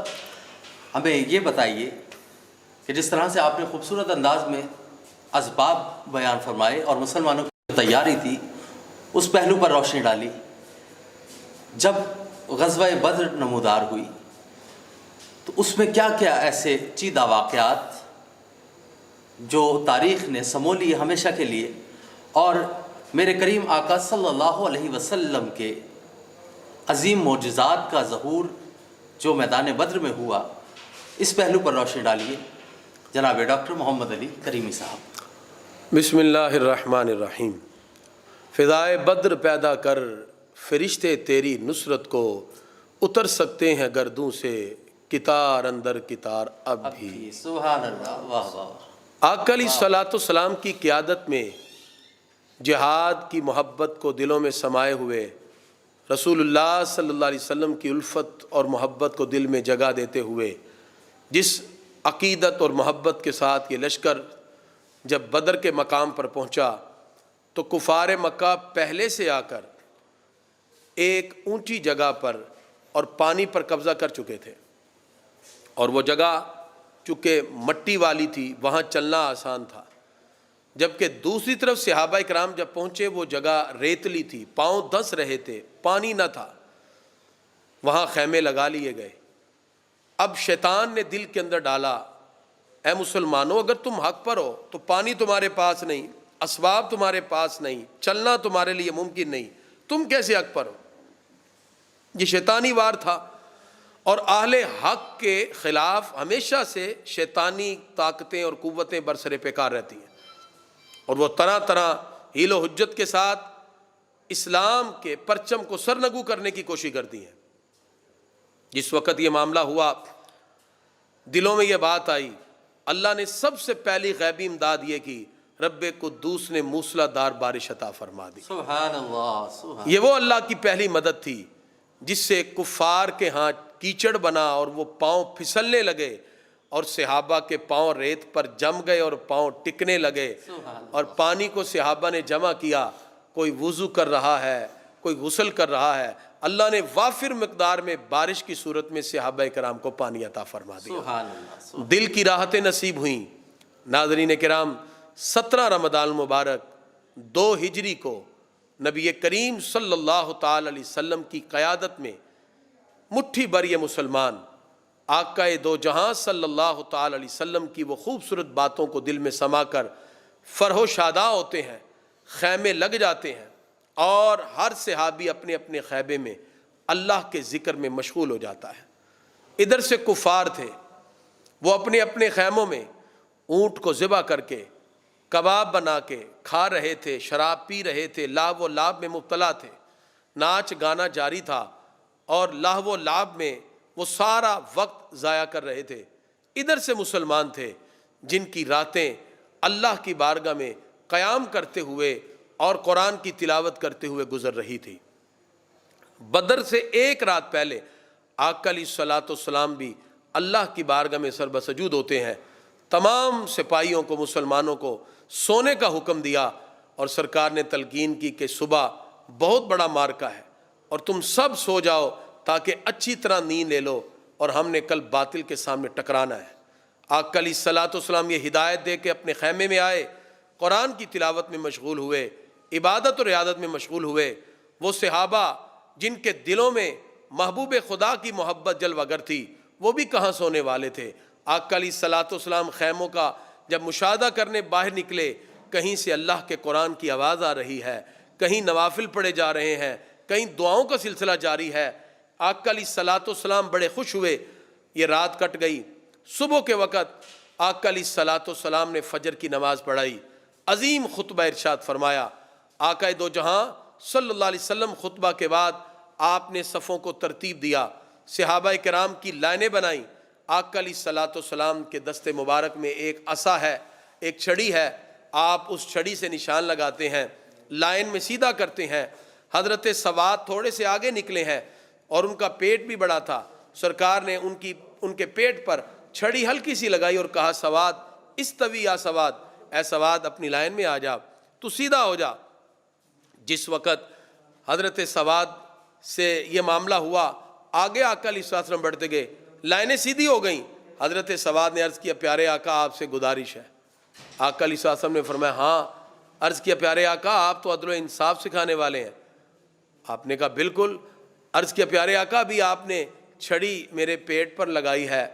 ہمیں یہ بتائیے کہ جس طرح سے آپ نے خوبصورت انداز میں اسباب بیان فرمائے اور مسلمانوں کی تیاری تھی اس پہلو پر روشنی ڈالی، جب غزوہ بدر نمودار ہوئی تو اس میں کیا کیا ایسے چیدہ واقعات جو تاریخ نے سمو لیے ہمیشہ کے لیے، اور میرے کریم آقا صلی اللہ علیہ وسلم کے عظیم معجزات کا ظہور جو میدان بدر میں ہوا، اس پہلو پر روشنی ڈالیے جناب ڈاکٹر محمد علی کریمی صاحب۔ بسم اللہ الرحمن الرحیم۔ فضائے بدر پیدا کر فرشتے تیری نصرت کو، اتر سکتے ہیں گردوں سے کتار اندر کتار اب بھی۔ سبحان اللہ، واہ واہ۔ آقا علیہ الصلوۃ والسلام کی قیادت میں جہاد کی محبت کو دلوں میں سمائے ہوئے، رسول اللہ صلی اللہ علیہ وسلم کی الفت اور محبت کو دل میں جگہ دیتے ہوئے جس عقیدت اور محبت کے ساتھ یہ لشکر جب بدر کے مقام پر پہنچا تو کفار مکہ پہلے سے آ کر ایک اونچی جگہ پر اور پانی پر قبضہ کر چکے تھے، اور وہ جگہ چونکہ مٹی والی تھی وہاں چلنا آسان تھا، جبکہ دوسری طرف صحابہ کرام جب پہنچے وہ جگہ ریتلی تھی، پاؤں دھس رہے تھے، پانی نہ تھا، وہاں خیمے لگا لیے گئے۔ اب شیطان نے دل کے اندر ڈالا، اے مسلمانوں اگر تم حق پر ہو تو پانی تمہارے پاس نہیں، اسباب تمہارے پاس نہیں، چلنا تمہارے لیے ممکن نہیں، تم کیسے حق پر ہو؟ یہ شیطانی وار تھا، اور اہل حق کے خلاف ہمیشہ سے شیطانی طاقتیں اور قوتیں برسر پیکار رہتی ہیں، اور وہ طرح طرح حیل و حجت کے ساتھ اسلام کے پرچم کو سرنگو کرنے کی کوشش کرتی ہیں۔ جس وقت یہ معاملہ ہوا دلوں میں یہ بات آئی، اللہ نے سب سے پہلی غیبی امداد یہ کی، رب قدوس نے موسلا دار بارش عطا فرما دی۔ سبحان اللہ سبحان۔ یہ وہ اللہ کی پہلی مدد تھی جس سے کفار کے ہاں کیچڑ بنا اور وہ پاؤں پھسلنے لگے، اور صحابہ کے پاؤں ریت پر جم گئے اور پاؤں ٹکنے لگے، اور پانی کو صحابہ نے جمع کیا، کوئی وضو کر رہا ہے، کوئی غسل کر رہا ہے، اللہ نے وافر مقدار میں بارش کی صورت میں صحابہ کرام کو پانی عطا فرما دیا۔ سبحان اللہ۔ دل کی راحتیں نصیب ہوئیں۔ ناظرین کرام، 17 رمضان المبارک 2 ہجری کو نبی کریم صلی اللہ تعالی علیہ وسلم کی قیادت میں مٹھی بھر یہ مسلمان آقا دو جہاں صلی اللہ تعالی علیہ وسلم کی وہ خوبصورت باتوں کو دل میں سما کر فرح و شاداں ہوتے ہیں، خیمے لگ جاتے ہیں، اور ہر صحابی اپنے اپنے خیمے میں اللہ کے ذکر میں مشغول ہو جاتا ہے۔ ادھر سے کفار تھے، وہ اپنے اپنے خیموں میں اونٹ کو ذبح کر کے کباب بنا کے کھا رہے تھے، شراب پی رہے تھے، لاو و لعب میں مبتلا تھے، ناچ گانا جاری تھا، اور لاو و لعب میں وہ سارا وقت ضائع کر رہے تھے۔ ادھر سے مسلمان تھے جن کی راتیں اللہ کی بارگاہ میں قیام کرتے ہوئے اور قرآن کی تلاوت کرتے ہوئے گزر رہی تھی۔ بدر سے ایک رات پہلے آقا علیہ الصلوۃ والسلام بھی اللہ کی بارگاہ میں سر بسجود ہوتے ہیں، تمام سپاہیوں کو مسلمانوں کو سونے کا حکم دیا، اور سرکار نے تلقین کی کہ صبح بہت بڑا مارکا ہے اور تم سب سو جاؤ تاکہ اچھی طرح نیند لے لو، اور ہم نے کل باطل کے سامنے ٹکرانا ہے۔ آقا علیہ الصلوۃ والسلام یہ ہدایت دے کے اپنے خیمے میں آئے، قرآن کی تلاوت میں مشغول ہوئے، عبادت اور عیادت میں مشغول ہوئے۔ وہ صحابہ جن کے دلوں میں محبوب خدا کی محبت جلوہ گر تھی، وہ بھی کہاں سونے والے تھے۔ آقا علیہ الصلوۃ والسلام خیموں کا جب مشاہدہ کرنے باہر نکلے، کہیں سے اللہ کے قرآن کی آواز آ رہی ہے، کہیں نوافل پڑھے جا رہے ہیں، کہیں دعاؤں کا سلسلہ جاری ہے۔ آقا علیہ الصلوۃ والسلام بڑے خوش ہوئے، یہ رات کٹ گئی۔ صبح کے وقت آقا علیہ الصلوۃ والسلام نے فجر کی نماز پڑھائی، عظیم خطبہ ارشاد فرمایا۔ آقا دو جہاں صلی اللہ علیہ وسلم خطبہ کے بعد آپ نے صفوں کو ترتیب دیا، صحابہ کرام کی لائنیں بنائیں۔ آقا علیہ الصلوۃ والسلام کے دست مبارک میں ایک عصا ہے، ایک چھڑی ہے، آپ اس چھڑی سے نشان لگاتے ہیں، لائن میں سیدھا کرتے ہیں۔ حضرت سواد تھوڑے سے آگے نکلے ہیں اور ان کا پیٹ بھی بڑا تھا، سرکار نے ان کے پیٹ پر چھڑی ہلکی سی لگائی اور کہا سواد استوی یا سواد، اے سواد اپنی لائن میں آ جا، تو سیدھا ہو جا۔ جس وقت حضرت سواد سے یہ معاملہ ہوا، آگے آقا علیہ السلام بڑھتے گئے، لائنیں سیدھی ہو گئیں۔ حضرت سواد نے عرض کیا پیارے آقا آپ سے گزارش ہے۔ آقا علیہ السلام نے فرمایا ہاں۔ عرض کیا پیارے آقا آپ تو عدل و انصاف سکھانے والے ہیں۔ آپ نے کہا بالکل۔ عرض کیا پیارے آقا بھی آپ نے چھڑی میرے پیٹ پر لگائی ہے،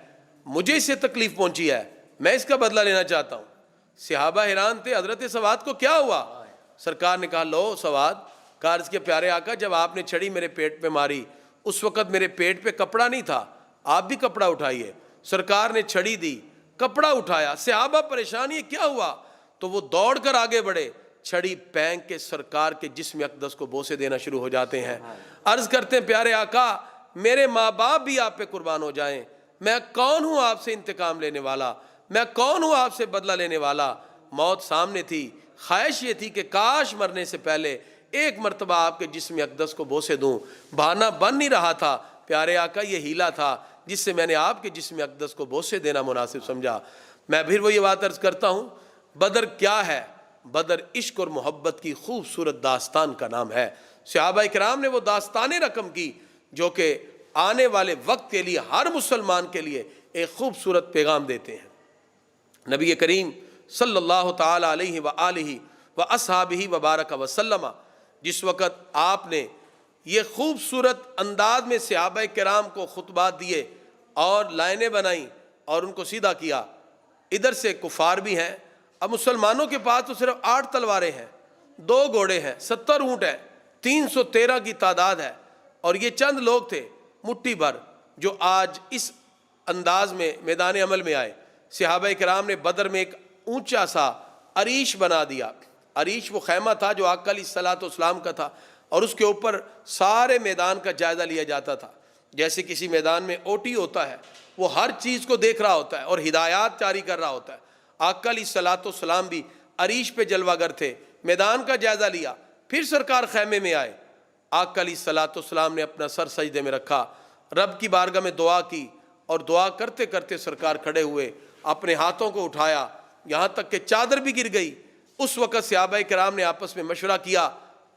مجھے اس سے تکلیف پہنچی ہے، میں اس کا بدلہ لینا چاہتا ہوں۔ صحابہ حیران تھے حضرت سواد کو کیا ہوا؟ سرکار نے کہا لو سواد کا۔ عرض کیا پیارے آقا جب آپ نے چھڑی میرے پیٹ پہ ماری اس وقت میرے پیٹ پہ کپڑا نہیں تھا، آپ بھی کپڑا اٹھائیے۔ سرکار نے چھڑی دی، کپڑا اٹھایا، صحابہ پریشان یہ کیا ہوا؟ تو وہ دوڑ کر آگے بڑھے، چھڑی پھینک کے سرکار کے جسم اقدس کو بوسے دینا شروع ہو جاتے ہیں۔ عرض کرتے ہیں پیارے آقا میرے ماں باپ بھی آپ پہ قربان ہو جائیں، میں کون ہوں آپ سے انتقام لینے والا، میں کون ہوں آپ سے بدلہ لینے والا؟ موت سامنے تھی، خواہش یہ تھی کہ کاش مرنے سے پہلے ایک مرتبہ آپ کے جسم اقدس کو بوسے دوں، بہانہ بن نہیں رہا تھا۔ پیارے آقا یہ ہیلا تھا جس سے میں نے آپ کے جسم اقدس کو بوسے دینا مناسب سمجھا۔ میں پھر وہی بات عرض کرتا ہوں، بدر کیا ہے؟ بدر عشق اور محبت کی خوبصورت داستان کا نام ہے۔ صحابہ کرام نے وہ داستانیں رقم کی جو کہ آنے والے وقت کے لیے ہر مسلمان کے لیے ایک خوبصورت پیغام دیتے ہیں۔ نبی کریم صلی اللہ تعالی علیہ وآلہ واصحابہ وبارک وسلم جس وقت آپ نے یہ خوبصورت انداز میں صحابہ کرام کو خطبات دیے اور لائنیں بنائیں اور ان کو سیدھا کیا، ادھر سے کفار بھی ہیں۔ اب مسلمانوں کے پاس تو صرف 8 تلواریں ہیں، 2 گھوڑے ہیں، 70 اونٹ ہیں، 313 کی تعداد ہے، اور یہ چند لوگ تھے مٹھی بھر جو آج اس انداز میں میدان عمل میں آئے۔ صحابہ کرام نے بدر میں ایک اونچا سا عریش بنا دیا۔ عریش وہ خیمہ تھا جو آقا علیہ الصلوۃ والسلام کا تھا، اور اس کے اوپر سارے میدان کا جائزہ لیا جاتا تھا۔ جیسے کسی میدان میں اوٹی ہوتا ہے، وہ ہر چیز کو دیکھ رہا ہوتا ہے اور ہدایات جاری کر رہا ہوتا ہے۔ آقا علیہ الصلوۃ والسلام بھی عریش پہ جلوہ گر تھے، میدان کا جائزہ لیا، پھر سرکار خیمے میں آئے۔ آقا علیہ الصلوۃ والسلام نے اپنا سر سجدے میں رکھا، رب کی بارگاہ میں دعا کی، اور دعا کرتے کرتے سرکار کھڑے ہوئے، اپنے ہاتھوں کو اٹھایا یہاں تک کہ چادر بھی گر گئی۔ اس وقت صحابہ کرام نے آپس میں مشورہ کیا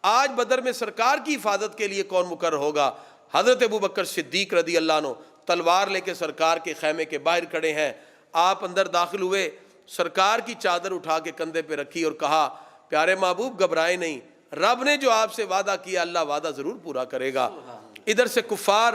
آج بدر میں سرکار کی حفاظت کے لیے کون مقرر ہوگا؟ حضرت ابوبکر صدیق رضی اللہ عنہ تلوار لے کے سرکار کے خیمے کے باہر کھڑے ہیں۔ آپ اندر داخل ہوئے، سرکار کی چادر اٹھا کے کندھے پہ رکھی اور کہا پیارے محبوب گھبرائے نہیں، رب نے جو آپ سے وعدہ کیا اللہ وعدہ ضرور پورا کرے گا۔ ادھر سے کفار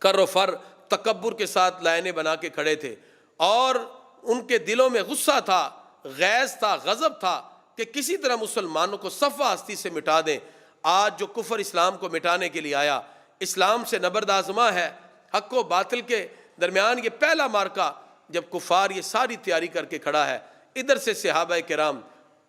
کر و فر تکبر کے ساتھ لائنیں بنا کے کھڑے تھے، اور ان کے دلوں میں غصہ تھا، غیظ تھا، غضب تھا کہ کسی طرح مسلمانوں کو صفحہ ہستی سے مٹا دیں۔ آج جو کفر اسلام کو مٹانے کے لیے آیا، اسلام سے نبرد آزما ہے، حق و باطل کے درمیان یہ پہلا مارکا جب کفار یہ ساری تیاری کر کے کھڑا ہے۔ ادھر سے صحابہ کرام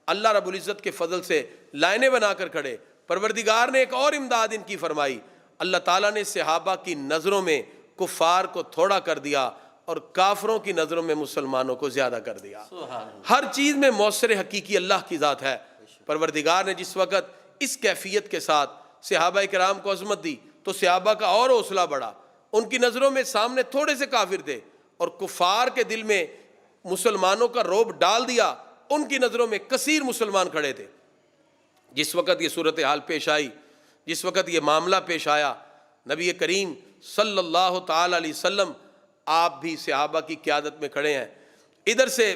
اللہ رب العزت کے فضل سے لائنیں بنا کر کھڑے۔ پروردگار نے ایک اور امداد ان کی فرمائی، اللہ تعالیٰ نے صحابہ کی نظروں میں کفار کو تھوڑا کر دیا اور کافروں کی نظروں میں مسلمانوں کو زیادہ کر دیا۔ ہر چیز میں مؤثر حقیقی اللہ کی ذات ہے۔ پروردگار نے جس وقت اس کیفیت کے ساتھ صحابہ کرام کو عظمت دی تو صحابہ کا اور حوصلہ بڑھا۔ ان کی نظروں میں سامنے تھوڑے سے کافر تھے اور کفار کے دل میں مسلمانوں کا رعب ڈال دیا، ان کی نظروں میں کثیر مسلمان کھڑے تھے۔ جس وقت یہ صورتحال پیش آئی، جس وقت یہ معاملہ پیش آیا، نبی کریم صلی اللہ تعالی علیہ وسلم آپ بھی صحابہ کی قیادت میں کھڑے ہیں۔ ادھر سے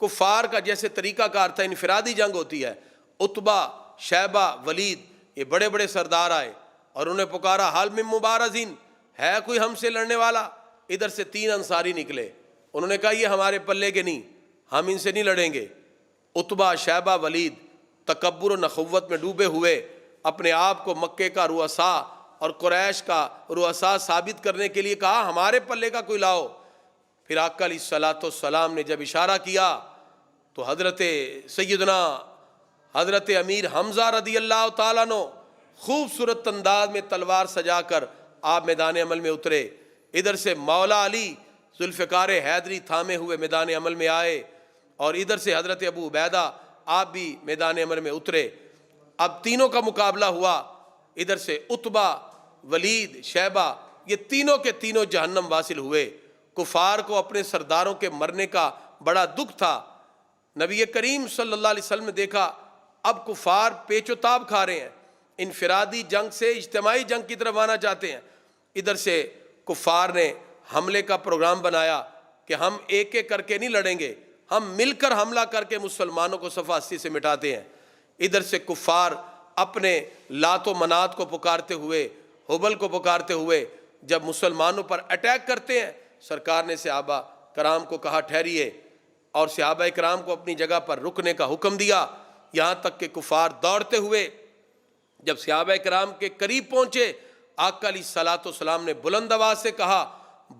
کفار کا جیسے طریقہ کار تھا، انفرادی جنگ ہوتی ہے، عتبہ، شیبہ، ولید، یہ بڑے بڑے سردار آئے اور انہیں پکارا حال من مبارزین، ہے کوئی ہم سے لڑنے والا؟ ادھر سے 3 انصاری نکلے، انہوں نے کہا یہ ہمارے پلے کے نہیں، ہم ان سے نہیں لڑیں گے۔ عتبہ، شیبہ، ولید تکبر و نخوت میں ڈوبے ہوئے، اپنے آپ کو مکے کا رؤسا اور قریش کا رؤسا ثابت کرنے کے لیے کہا ہمارے پلے کا کوئی لاؤ۔ پھر آقا علیہ الصلوۃ والسلام نے جب اشارہ کیا تو حضرت سیدنا حضرت امیر حمزہ رضی اللہ تعالیٰ عنہ خوبصورت انداز میں تلوار سجا کر آپ میدان عمل میں اترے. ادھر سے مولا علی ذوالفقار حیدری تھامے ہوئے میدان عمل میں آئے اور ادھر سے حضرت ابو عبیدہ آپ بھی میدان عمل میں اترے. اب تینوں کا مقابلہ ہوا. ادھر سے عتبہ، ولید، شیبہ، یہ تینوں کے تینوں جہنم واصل ہوئے. کفار کو اپنے سرداروں کے مرنے کا بڑا دکھ تھا. نبی کریم صلی اللہ علیہ وسلم نے دیکھا اب کفار پیچ و تاب کھا رہے ہیں، انفرادی جنگ سے اجتماعی جنگ کی طرف آنا چاہتے ہیں. ادھر سے کفار نے حملے کا پروگرام بنایا کہ ہم ایک ایک کر کے نہیں لڑیں گے، ہم مل کر حملہ کر کے مسلمانوں کو صفحہ ہستی سے مٹاتے ہیں. ادھر سے کفار اپنے لات و منات کو پکارتے ہوئے، حبل کو پکارتے ہوئے جب مسلمانوں پر اٹیک کرتے ہیں، سرکار نے صحابہ کرام کو کہا ٹھہریے، اور صحابہ کرام کو اپنی جگہ پر رکنے کا حکم دیا. یہاں تک کہ کفار دوڑتے ہوئے جب صحابہ کرام کے قریب پہنچے، آقا علیہ الصلوۃ والسلام نے بلند آواز سے کہا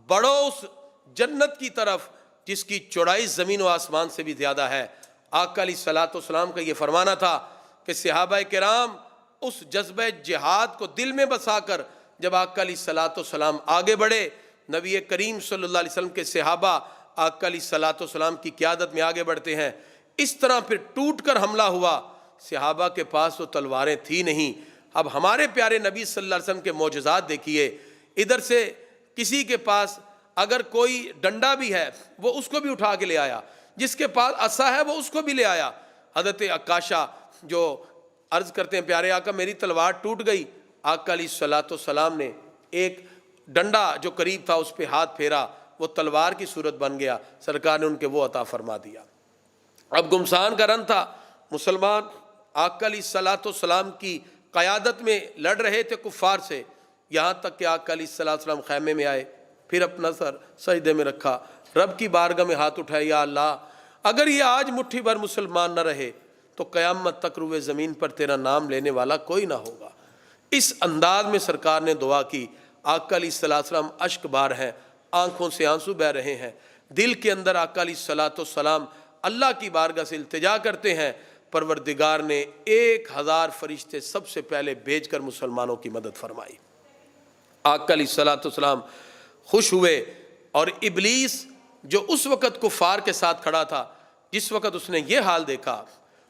بڑھو اس جنت کی طرف جس کی چوڑائی زمین و آسمان سے بھی زیادہ ہے. آقا علیہ الصلوۃ والسلام کا یہ فرمانا تھا کہ صحابہ کرام اس جذبہ جہاد کو دل میں بسا کر جب آقا علیہ الصلوۃ والسلام آگے بڑھے، نبی کریم صلی اللہ علیہ وسلم کے صحابہ آقا علیہ الصلوۃ والسلام کی قیادت میں آگے بڑھتے ہیں. اس طرح پھر ٹوٹ کر حملہ ہوا. صحابہ کے پاس تو تلواریں تھی نہیں. اب ہمارے پیارے نبی صلی اللہ علیہ وسلم کے معجزات دیکھیے. ادھر سے کسی کے پاس اگر کوئی ڈنڈا بھی ہے وہ اس کو بھی اٹھا کے لے آیا، جس کے پاس عصا ہے وہ اس کو بھی لے آیا. حضرت عکاشہ جو عرض کرتے ہیں پیارے آقا میری تلوار ٹوٹ گئی، آقا علیہ الصلوۃ والسلام نے ایک ڈنڈا جو قریب تھا اس پہ ہاتھ پھیرا، وہ تلوار کی صورت بن گیا. سرکار نے ان کے وہ عطا فرما دیا. اب گمسان کا رن تھا. مسلمان آقا علیہ الصلوۃ والسلام کی قیادت میں لڑ رہے تھے کفار سے، یہاں تک کہ آقا علیہ الصلوۃ والسلام خیمے میں آئے، پھر اپنا سر سجدے میں رکھا، رب کی بارگاہ میں ہاتھ اٹھائے، یا اللہ اگر یہ آج مٹھی بھر مسلمان نہ رہے تو قیامت تک روئے زمین پر تیرا نام لینے والا کوئی نہ ہوگا. اس انداز میں سرکار نے دعا کی. آقا علیہ الصلوۃ والسلام اشک بار ہیں، آنکھوں سے آنسو بہ رہے ہیں. دل کے اندر آقا علیہ الصلوۃ والسلام اللہ کی بارگاہ سے التجا کرتے ہیں. پروردگار نے 1000 فرشتے سب سے پہلے بھیج کر مسلمانوں کی مدد فرمائی. آقا علیہ الصلوۃ والسلام خوش ہوئے، اور ابلیس جو اس وقت کفار کے ساتھ کھڑا تھا، جس وقت اس نے یہ حال دیکھا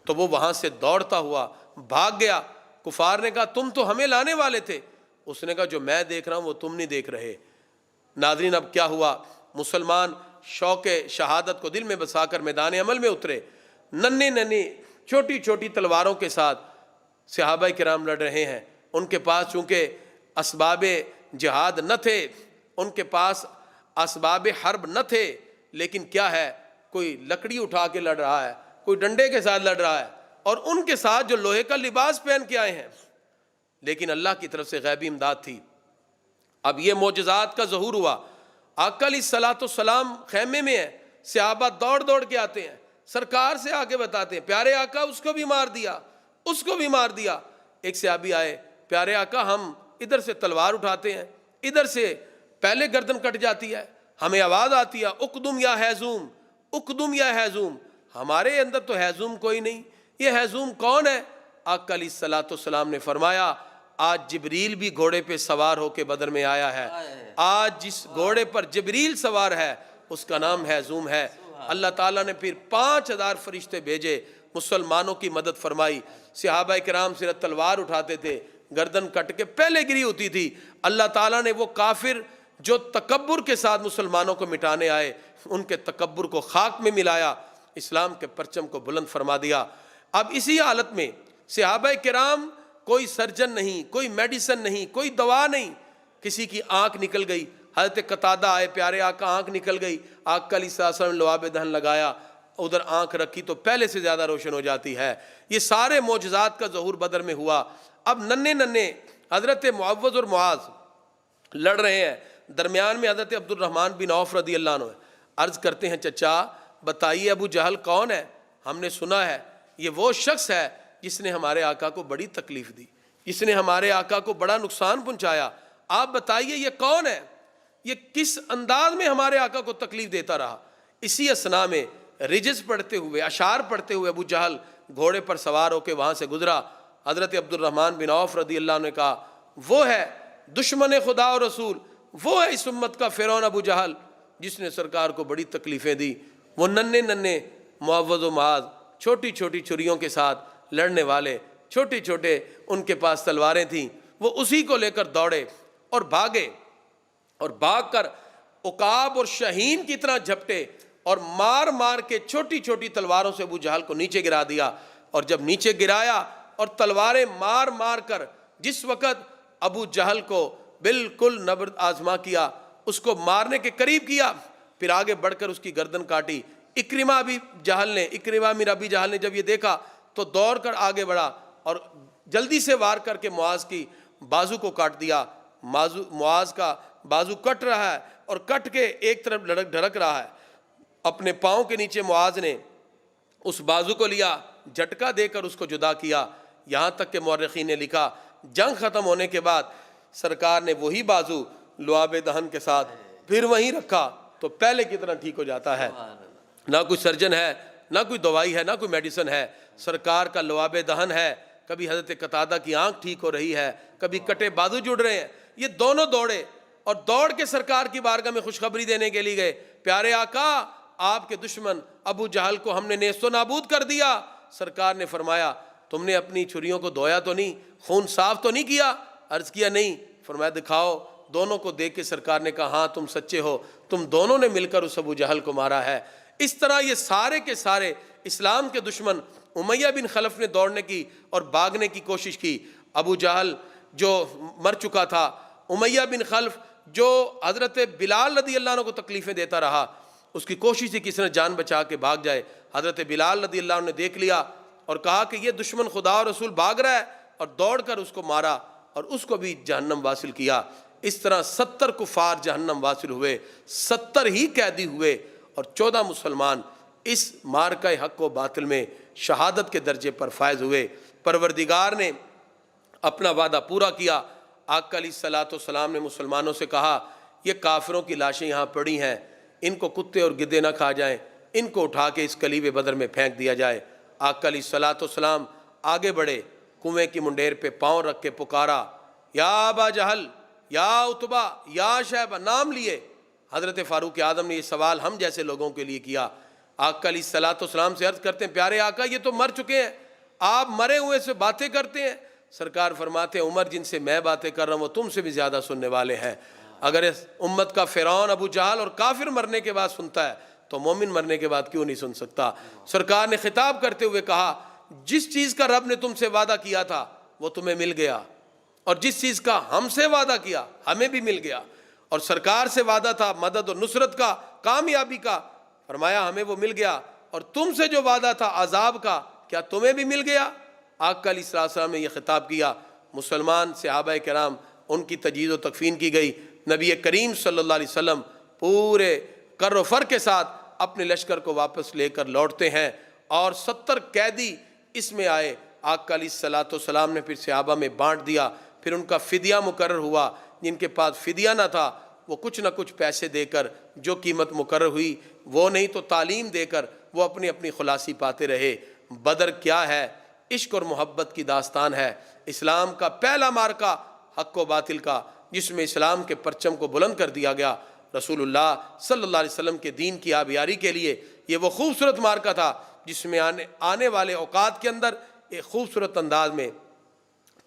تو وہ وہاں سے دوڑتا ہوا بھاگ گیا. کفار نے کہا تم تو ہمیں لانے والے تھے. اس نے کہا جو میں دیکھ رہا ہوں وہ تم نہیں دیکھ رہے. ناظرین اب کیا ہوا، مسلمان شوق شہادت کو دل میں بسا کر میدان عمل میں اترے. ننھے ننھے چھوٹی چھوٹی تلواروں کے ساتھ صحابہ کرام لڑ رہے ہیں. ان کے پاس چونکہ اسباب جہاد نہ تھے، ان کے پاس اسباب حرب نہ تھے، لیکن کیا ہے، کوئی لکڑی اٹھا کے لڑ رہا ہے، کوئی ڈنڈے کے ساتھ لڑ رہا ہے، اور ان کے ساتھ جو لوہے کا لباس پہن کے آئے ہیں. لیکن اللہ کی طرف سے غیبی امداد تھی. اب یہ معجزات کا ظہور ہوا. آقا علیہ الصلوۃ والسلام خیمے میں ہیں، صحابہ دوڑ دوڑ کے آتے ہیں، سرکار سے آ کے بتاتے ہیں پیارے آقا اس کو بھی مار دیا، اس کو بھی مار دیا. ایک صحابی آئے، پیارے آقا ہم ادھر سے تلوار اٹھاتے ہیں، ادھر سے پہلے گردن کٹ جاتی ہے، ہمیں آواز آتی ہے اقدم یا حیزوم، اقدم یا حیزوم. ہمارے اندر تو حیزوم کوئی نہیں، یہ حیزوم کون ہے؟ آقا علیہ الصلوۃ والسلام نے فرمایا آج جبریل بھی گھوڑے پہ سوار ہو کے بدر میں آیا ہے. آج جس گھوڑے پر جبریل سوار ہے اس کا نام حیزوم ہے. اللہ تعالیٰ نے پھر 5000 فرشتے بھیجے، مسلمانوں کی مدد فرمائی. صحابہ کرام صرف تلوار اٹھاتے تھے، گردن کٹ کے پہلے گری ہوتی تھی. اللہ تعالیٰ نے وہ کافر جو تکبر کے ساتھ مسلمانوں کو مٹانے آئے، ان کے تکبر کو خاک میں ملایا، اسلام کے پرچم کو بلند فرما دیا. اب اسی حالت میں صحابہ کرام، کوئی سرجن نہیں، کوئی میڈیسن نہیں، کوئی دوا نہیں. کسی کی آنکھ نکل گئی، حضرت قتادہ آئے، پیارے آقا آنکھ نکل گئی. آقا علیہ السلام نے لعاب دہن لگایا، ادھر آنکھ رکھی تو پہلے سے زیادہ روشن ہو جاتی ہے. یہ سارے معجزات کا ظہور بدر میں ہوا. اب ننھے ننھے حضرت معوذ اور معاذ لڑ رہے ہیں، درمیان میں حضرت عبد الرحمن بن عوف رضی اللہ عنہ عرض کرتے ہیں چچا بتائیے ابو جہل کون ہے؟ ہم نے سنا ہے یہ وہ شخص ہے جس نے ہمارے آقا کو بڑی تکلیف دی، جس نے ہمارے آقا کو بڑا نقصان پہنچایا. آپ بتائیے یہ کون ہے؟ یہ کس انداز میں ہمارے آقا کو تکلیف دیتا رہا۔ اسی اسنا میں رجز پڑھتے ہوئے، اشعار پڑھتے ہوئے ابو جہل گھوڑے پر سوار ہو کے وہاں سے گزرا۔ حضرت عبد الرحمن بن عوف رضی اللہ عنہ نے کہا وہ ہے دشمن خدا اور رسول، وہ ہے اس امت کا فرعون ابو جہل جس نے سرکار کو بڑی تکلیفیں دی۔ وہ ننھے ننھے معوذ و معاذ چھوٹی چھوٹی چھریوں کے ساتھ لڑنے والے، چھوٹے چھوٹے ان کے پاس تلواریں تھیں، وہ اسی کو لے کر دوڑے اور بھاگے، اور بھاگ کر عقاب اور شاہین کی طرح جھپٹے اور مار مار کے چھوٹی چھوٹی تلواروں سے ابو جہل کو نیچے گرا دیا۔ اور جب نیچے گرایا اور تلواریں مار مار کر جس وقت ابو جہل کو بالکل نبرد آزما کیا، اس کو مارنے کے قریب کیا، پھر آگے بڑھ کر اس کی گردن کاٹی۔ اکرمہ بن ابی جہل نے جب یہ دیکھا تو دوڑ کر آگے بڑھا اور جلدی سے وار کر کے معاذ کی بازو کو کاٹ دیا۔ معاذ کا بازو کٹ رہا ہے اور کٹ کے ایک طرف ڈھڑک رہا ہے۔ اپنے پاؤں کے نیچے معاذ نے اس بازو کو لیا، جھٹکا دے کر اس کو جدا کیا، یہاں تک کہ مورخین نے لکھا جنگ ختم ہونے کے بعد سرکار نے وہی بازو لعاب دہن کے ساتھ پھر وہیں رکھا تو پہلے کی طرح ٹھیک ہو جاتا ہے۔ نہ کوئی سرجن ہے، نہ کوئی دوائی ہے، نہ کوئی میڈیسن ہے، سرکار کا لعاب دہن ہے۔ کبھی حضرت قتادہ کی آنکھ ٹھیک ہو رہی ہے، کبھی کٹے بازو جڑ رہے ہیں۔ یہ دونوں دوڑے اور دوڑ کے سرکار کی بارگاہ میں خوشخبری دینے کے لیے گئے، پیارے آقا آپ کے دشمن ابو جہل کو ہم نے نیست و نابود کر دیا۔ سرکار نے فرمایا تم نے اپنی چھریوں کو دھویا تو نہیں، خون صاف تو نہیں کیا؟ عرض کیا نہیں۔ فرمایا دکھاؤ۔ دونوں کو دیکھ کے سرکار نے کہا ہاں تم سچے ہو، تم دونوں نے مل کر اس ابو جہل کو مارا ہے۔ اس طرح یہ سارے کے سارے اسلام کے دشمن امیہ بن خلف نے دوڑنے کی اور بھاگنے کی کوشش کی۔ ابو جہل جو مر چکا تھا، امیہ بن خلف جو حضرت بلال رضی اللہ عنہ کو تکلیفیں دیتا رہا، اس کی کوشش تھی کسی نے جان بچا کے بھاگ جائے۔ حضرت بلال رضی اللہ عنہ نے دیکھ لیا اور کہا کہ یہ دشمن خدا اور رسول بھاگ رہا ہے، اور دوڑ کر اس کو مارا اور اس کو بھی جہنم واصل کیا۔ اس طرح 70 کفار جہنم واصل ہوئے، 70 ہی قیدی ہوئے، اور 14 مسلمان اس معرکہ حق و باطل میں شہادت کے درجے پر فائز ہوئے۔ پروردگار نے اپنا وعدہ پورا کیا۔ آقا علیہ الصلوۃ والسلام نے مسلمانوں سے کہا یہ کافروں کی لاشیں یہاں پڑی ہیں، ان کو کتے اور گدے نہ کھا جائیں، ان کو اٹھا کے اس کلیب بدر میں پھینک دیا جائے۔ آقا علیہ الصلوۃ والسلام آگے بڑھے، کنویں کی منڈیر پہ پاؤں رکھ کے پکارا یا ابا جہل، یا عتبہ، یا شیبہ، نام لیے۔ حضرت فاروق اعظم نے یہ سوال ہم جیسے لوگوں کے لیے کیا۔ آقا علیہ الصلوۃ والسلام سے عرض کرتے ہیں پیارے آقا یہ تو مر چکے ہیں، آپ مرے ہوئے سے باتیں کرتے ہیں۔ سرکار فرماتے ہیں عمر جن سے میں باتیں کر رہا ہوں وہ تم سے بھی زیادہ سننے والے ہیں۔ اگر اس امت کا فرعون ابو جہل اور کافر مرنے کے بعد سنتا ہے تو مومن مرنے کے بعد کیوں نہیں سن سکتا؟ سرکار نے خطاب کرتے ہوئے کہا جس چیز کا رب نے تم سے وعدہ کیا تھا وہ تمہیں مل گیا، اور جس چیز کا ہم سے وعدہ کیا ہمیں بھی مل گیا۔ اور سرکار سے وعدہ تھا مدد اور نصرت کا، کامیابی کا، فرمایا ہمیں وہ مل گیا، اور تم سے جو وعدہ تھا عذاب کا کیا تمہیں بھی مل گیا؟ آقا علیہ السلام نے یہ خطاب کیا۔ مسلمان صحابہ کرام ان کی تجہیز و تکفین کی گئی۔ نبی کریم صلی اللہ علیہ وسلم پورے کر و فر کے ساتھ اپنے لشکر کو واپس لے کر لوٹتے ہیں، اور 70 قیدی اس میں آئے۔ آقا علیہ الصلوۃ والسلام نے پھر صحابہ میں بانٹ دیا، پھر ان کا فدیہ مقرر ہوا۔ جن کے پاس فدیہ نہ تھا وہ کچھ نہ کچھ پیسے دے کر جو قیمت مقرر ہوئی وہ نہیں تو تعلیم دے کر وہ اپنی اپنی خلاصی پاتے رہے۔ بدر کیا ہے؟ عشق اور محبت کی داستان ہے۔ اسلام کا پہلا معرکہ حق و باطل کا، جس میں اسلام کے پرچم کو بلند کر دیا گیا۔ رسول اللہ صلی اللہ علیہ وسلم کے دین کی آبیاری کے لیے یہ وہ خوبصورت معرکہ تھا جس میں آنے والے اوقات کے اندر ایک خوبصورت انداز میں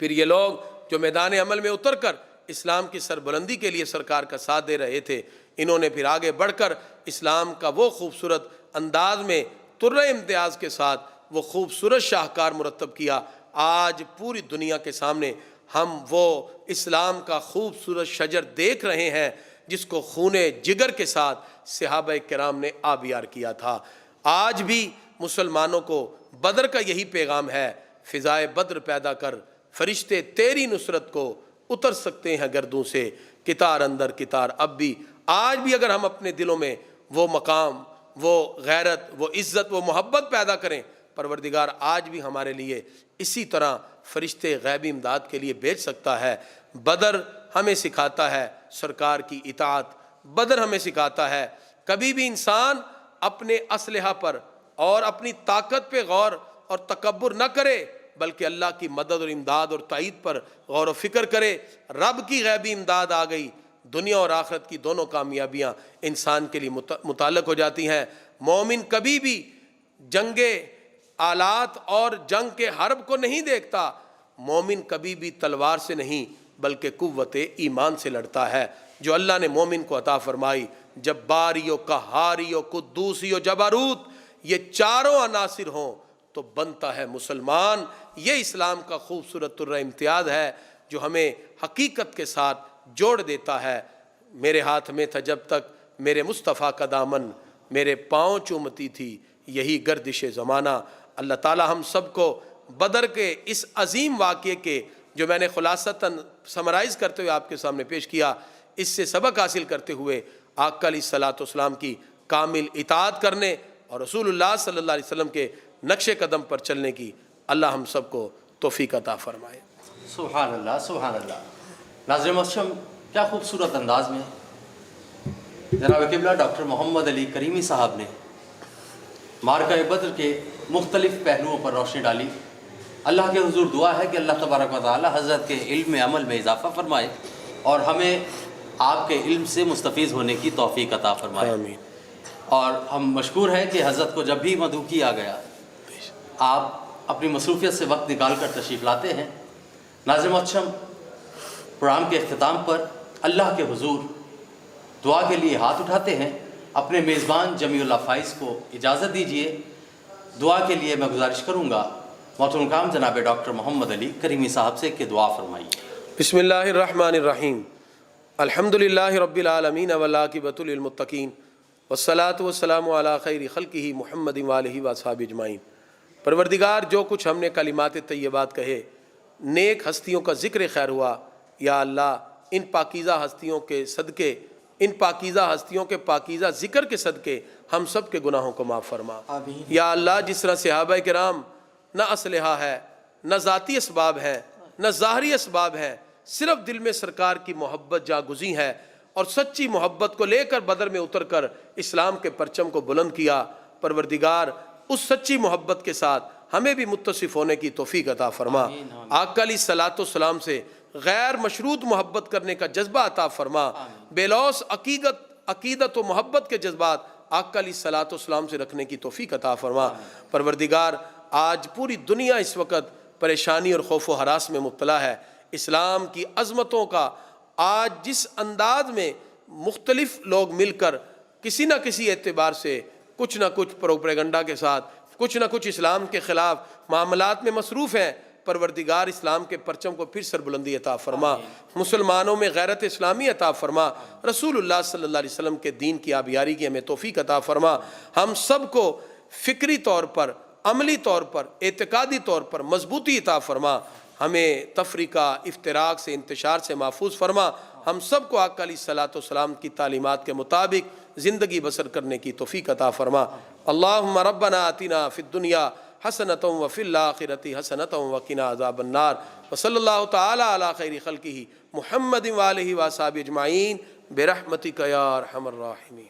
پھر یہ لوگ جو میدان عمل میں اتر کر اسلام کی سربلندی کے لیے سرکار کا ساتھ دے رہے تھے، انہوں نے پھر آگے بڑھ کر اسلام کا وہ خوبصورت انداز میں طرح امتیاز کے ساتھ وہ خوبصورت شاہکار مرتب کیا۔ آج پوری دنیا کے سامنے ہم وہ اسلام کا خوبصورت شجر دیکھ رہے ہیں جس کو خون جگر کے ساتھ صحابہ کرام نے آبیار کیا تھا۔ آج بھی مسلمانوں کو بدر کا یہی پیغام ہے، فضائے بدر پیدا کر، فرشتے تیری نصرت کو اتر سکتے ہیں گردوں سے، کتار اندر کتار اب بھی۔ آج بھی اگر ہم اپنے دلوں میں وہ مقام، وہ غیرت، وہ عزت، وہ محبت پیدا کریں، پروردگار آج بھی ہمارے لیے اسی طرح فرشتے غیبی امداد کے لیے بھیج سکتا ہے۔ بدر ہمیں سکھاتا ہے سرکار کی اطاعت، بدر ہمیں سکھاتا ہے کبھی بھی انسان اپنے اسلحہ پر اور اپنی طاقت پہ غور اور تکبر نہ کرے، بلکہ اللہ کی مدد اور امداد اور تائید پر غور و فکر کرے۔ رب کی غیبی امداد آ گئی، دنیا اور آخرت کی دونوں کامیابیاں انسان کے لیے متعلق ہو جاتی ہیں۔ مومن کبھی بھی جنگ آلات اور جنگ کے حرب کو نہیں دیکھتا، مومن کبھی بھی تلوار سے نہیں بلکہ قوت ایمان سے لڑتا ہے جو اللہ نے مومن کو عطا فرمائی۔ جباری و قہاری و قدوسی و جبروت، یہ چاروں عناصر ہوں تو بنتا ہے مسلمان۔ یہ اسلام کا خوبصورت امتیاز ہے جو ہمیں حقیقت کے ساتھ جوڑ دیتا ہے۔ میرے ہاتھ میں تھا جب تک میرے مصطفیٰ کا دامن، میرے پاؤں چومتی تھی یہی گردش زمانہ۔ اللہ تعالی ہم سب کو بدر کے اس عظیم واقعے کے جو میں نے خلاصتاً سمرائز کرتے ہوئے آپ کے سامنے پیش کیا، اس سے سبق حاصل کرتے ہوئے آقا علیہ الصلوۃ والسلام کی کامل اطاعت کرنے اور رسول اللہ صلی اللہ علیہ وسلم کے نقش قدم پر چلنے کی اللہ ہم سب کو توفیق عطا فرمائے۔ سبحان اللہ، سبحان اللہ۔ ناظرین محترم، کیا خوبصورت انداز میں جناب قبلہ ڈاکٹر محمد علی کریمی صاحب نے معرکہ بدر کے مختلف پہلوؤں پر روشنی ڈالی۔ اللہ کے حضور دعا ہے کہ اللہ تبارک و تعالی حضرت کے علم عمل میں اضافہ فرمائے اور ہمیں آپ کے علم سے مستفیض ہونے کی توفیق عطا فرمائے۔ آمین۔ اور ہم مشکور ہیں کہ حضرت کو جب بھی مدعو کیا گیا آپ اپنی مصروفیت سے وقت نکال کر تشریف لاتے ہیں۔ ناظرین محترم، پروگرام کے اختتام پر اللہ کے حضور دعا کے لیے ہاتھ اٹھاتے ہیں۔ اپنے میزبان جمیع اللہ فائز کو اجازت دیجیے، دعا کے لیے میں گزارش کروں گا محترم کرام جناب ڈاکٹر محمد علی کریمی صاحب سے کہ دعا فرمائیے۔ بسم اللہ الرحمن الرحیم، الحمدللہ رب العالمین والعاقبۃ للمتقین والصلاۃ والسلام علی خیر خلقہ محمد وآلہ واصحابہ اجمعین۔ پروردگار، جو کچھ ہم نے کلمات طیبات کہے، نیک ہستیوں کا ذکر خیر ہوا، یا اللہ ان پاکیزہ ہستیوں کے صدقے، ان پاکیزہ ہستیوں کے پاکیزہ ذکر کے صدقے ہم سب کے گناہوں کو معاف فرما۔ آمین۔ یا اللہ جس طرح صحابہ کرام نہ اسلحہ ہے، نہ ذاتی اسباب ہے، نہ ظاہری اسباب ہیں، صرف دل میں سرکار کی محبت جاگزی ہے اور سچی محبت کو لے کر بدر میں اتر کر اسلام کے پرچم کو بلند کیا، پروردگار اس سچی محبت کے ساتھ ہمیں بھی متصف ہونے کی توفیق عطا فرما۔ آقا علیہ الصلوۃ والسلام سے غیر مشروط محبت کرنے کا جذبہ عطا فرما۔ بے لوث عقیدت و محبت کے جذبات آقا علیہ الصلوۃ والسلام سے رکھنے کی توفیق عطا فرما۔ پروردگار، آج پوری دنیا اس وقت پریشانی اور خوف و ہراس میں مبتلا ہے۔ اسلام کی عظمتوں کا آج جس انداز میں مختلف لوگ مل کر کسی نہ کسی اعتبار سے کچھ نہ کچھ پروپیگنڈا کے ساتھ کچھ نہ کچھ اسلام کے خلاف معاملات میں مصروف ہیں، پروردگار اسلام کے پرچم کو پھر سربلندی عطا فرما، مسلمانوں میں غیرت اسلامی عطا فرما، رسول اللہ صلی اللہ علیہ وسلم کے دین کی آبیاری کی ہمیں توفیق عطا فرما۔ ہم سب کو فکری طور پر، عملی طور پر، اعتقادی طور پر مضبوطی عطا فرما، ہمیں تفریقہ، افتراق سے، انتشار سے محفوظ فرما۔ ہم سب کو آقا علیہ الصلوۃ والسلام کی تعلیمات کے مطابق زندگی بسر کرنے کی توفیق عطا فرما۔ اللہم ربنا آتنا فی الدنیا حسنۃ وفی الآخرۃ حسنۃ وقنا عذاب النار، وصلی اللہ تعالی علی خیر خلقہ محمد وآلہ وصحبہ اجمعین برحمتک یا ارحم الراحمین۔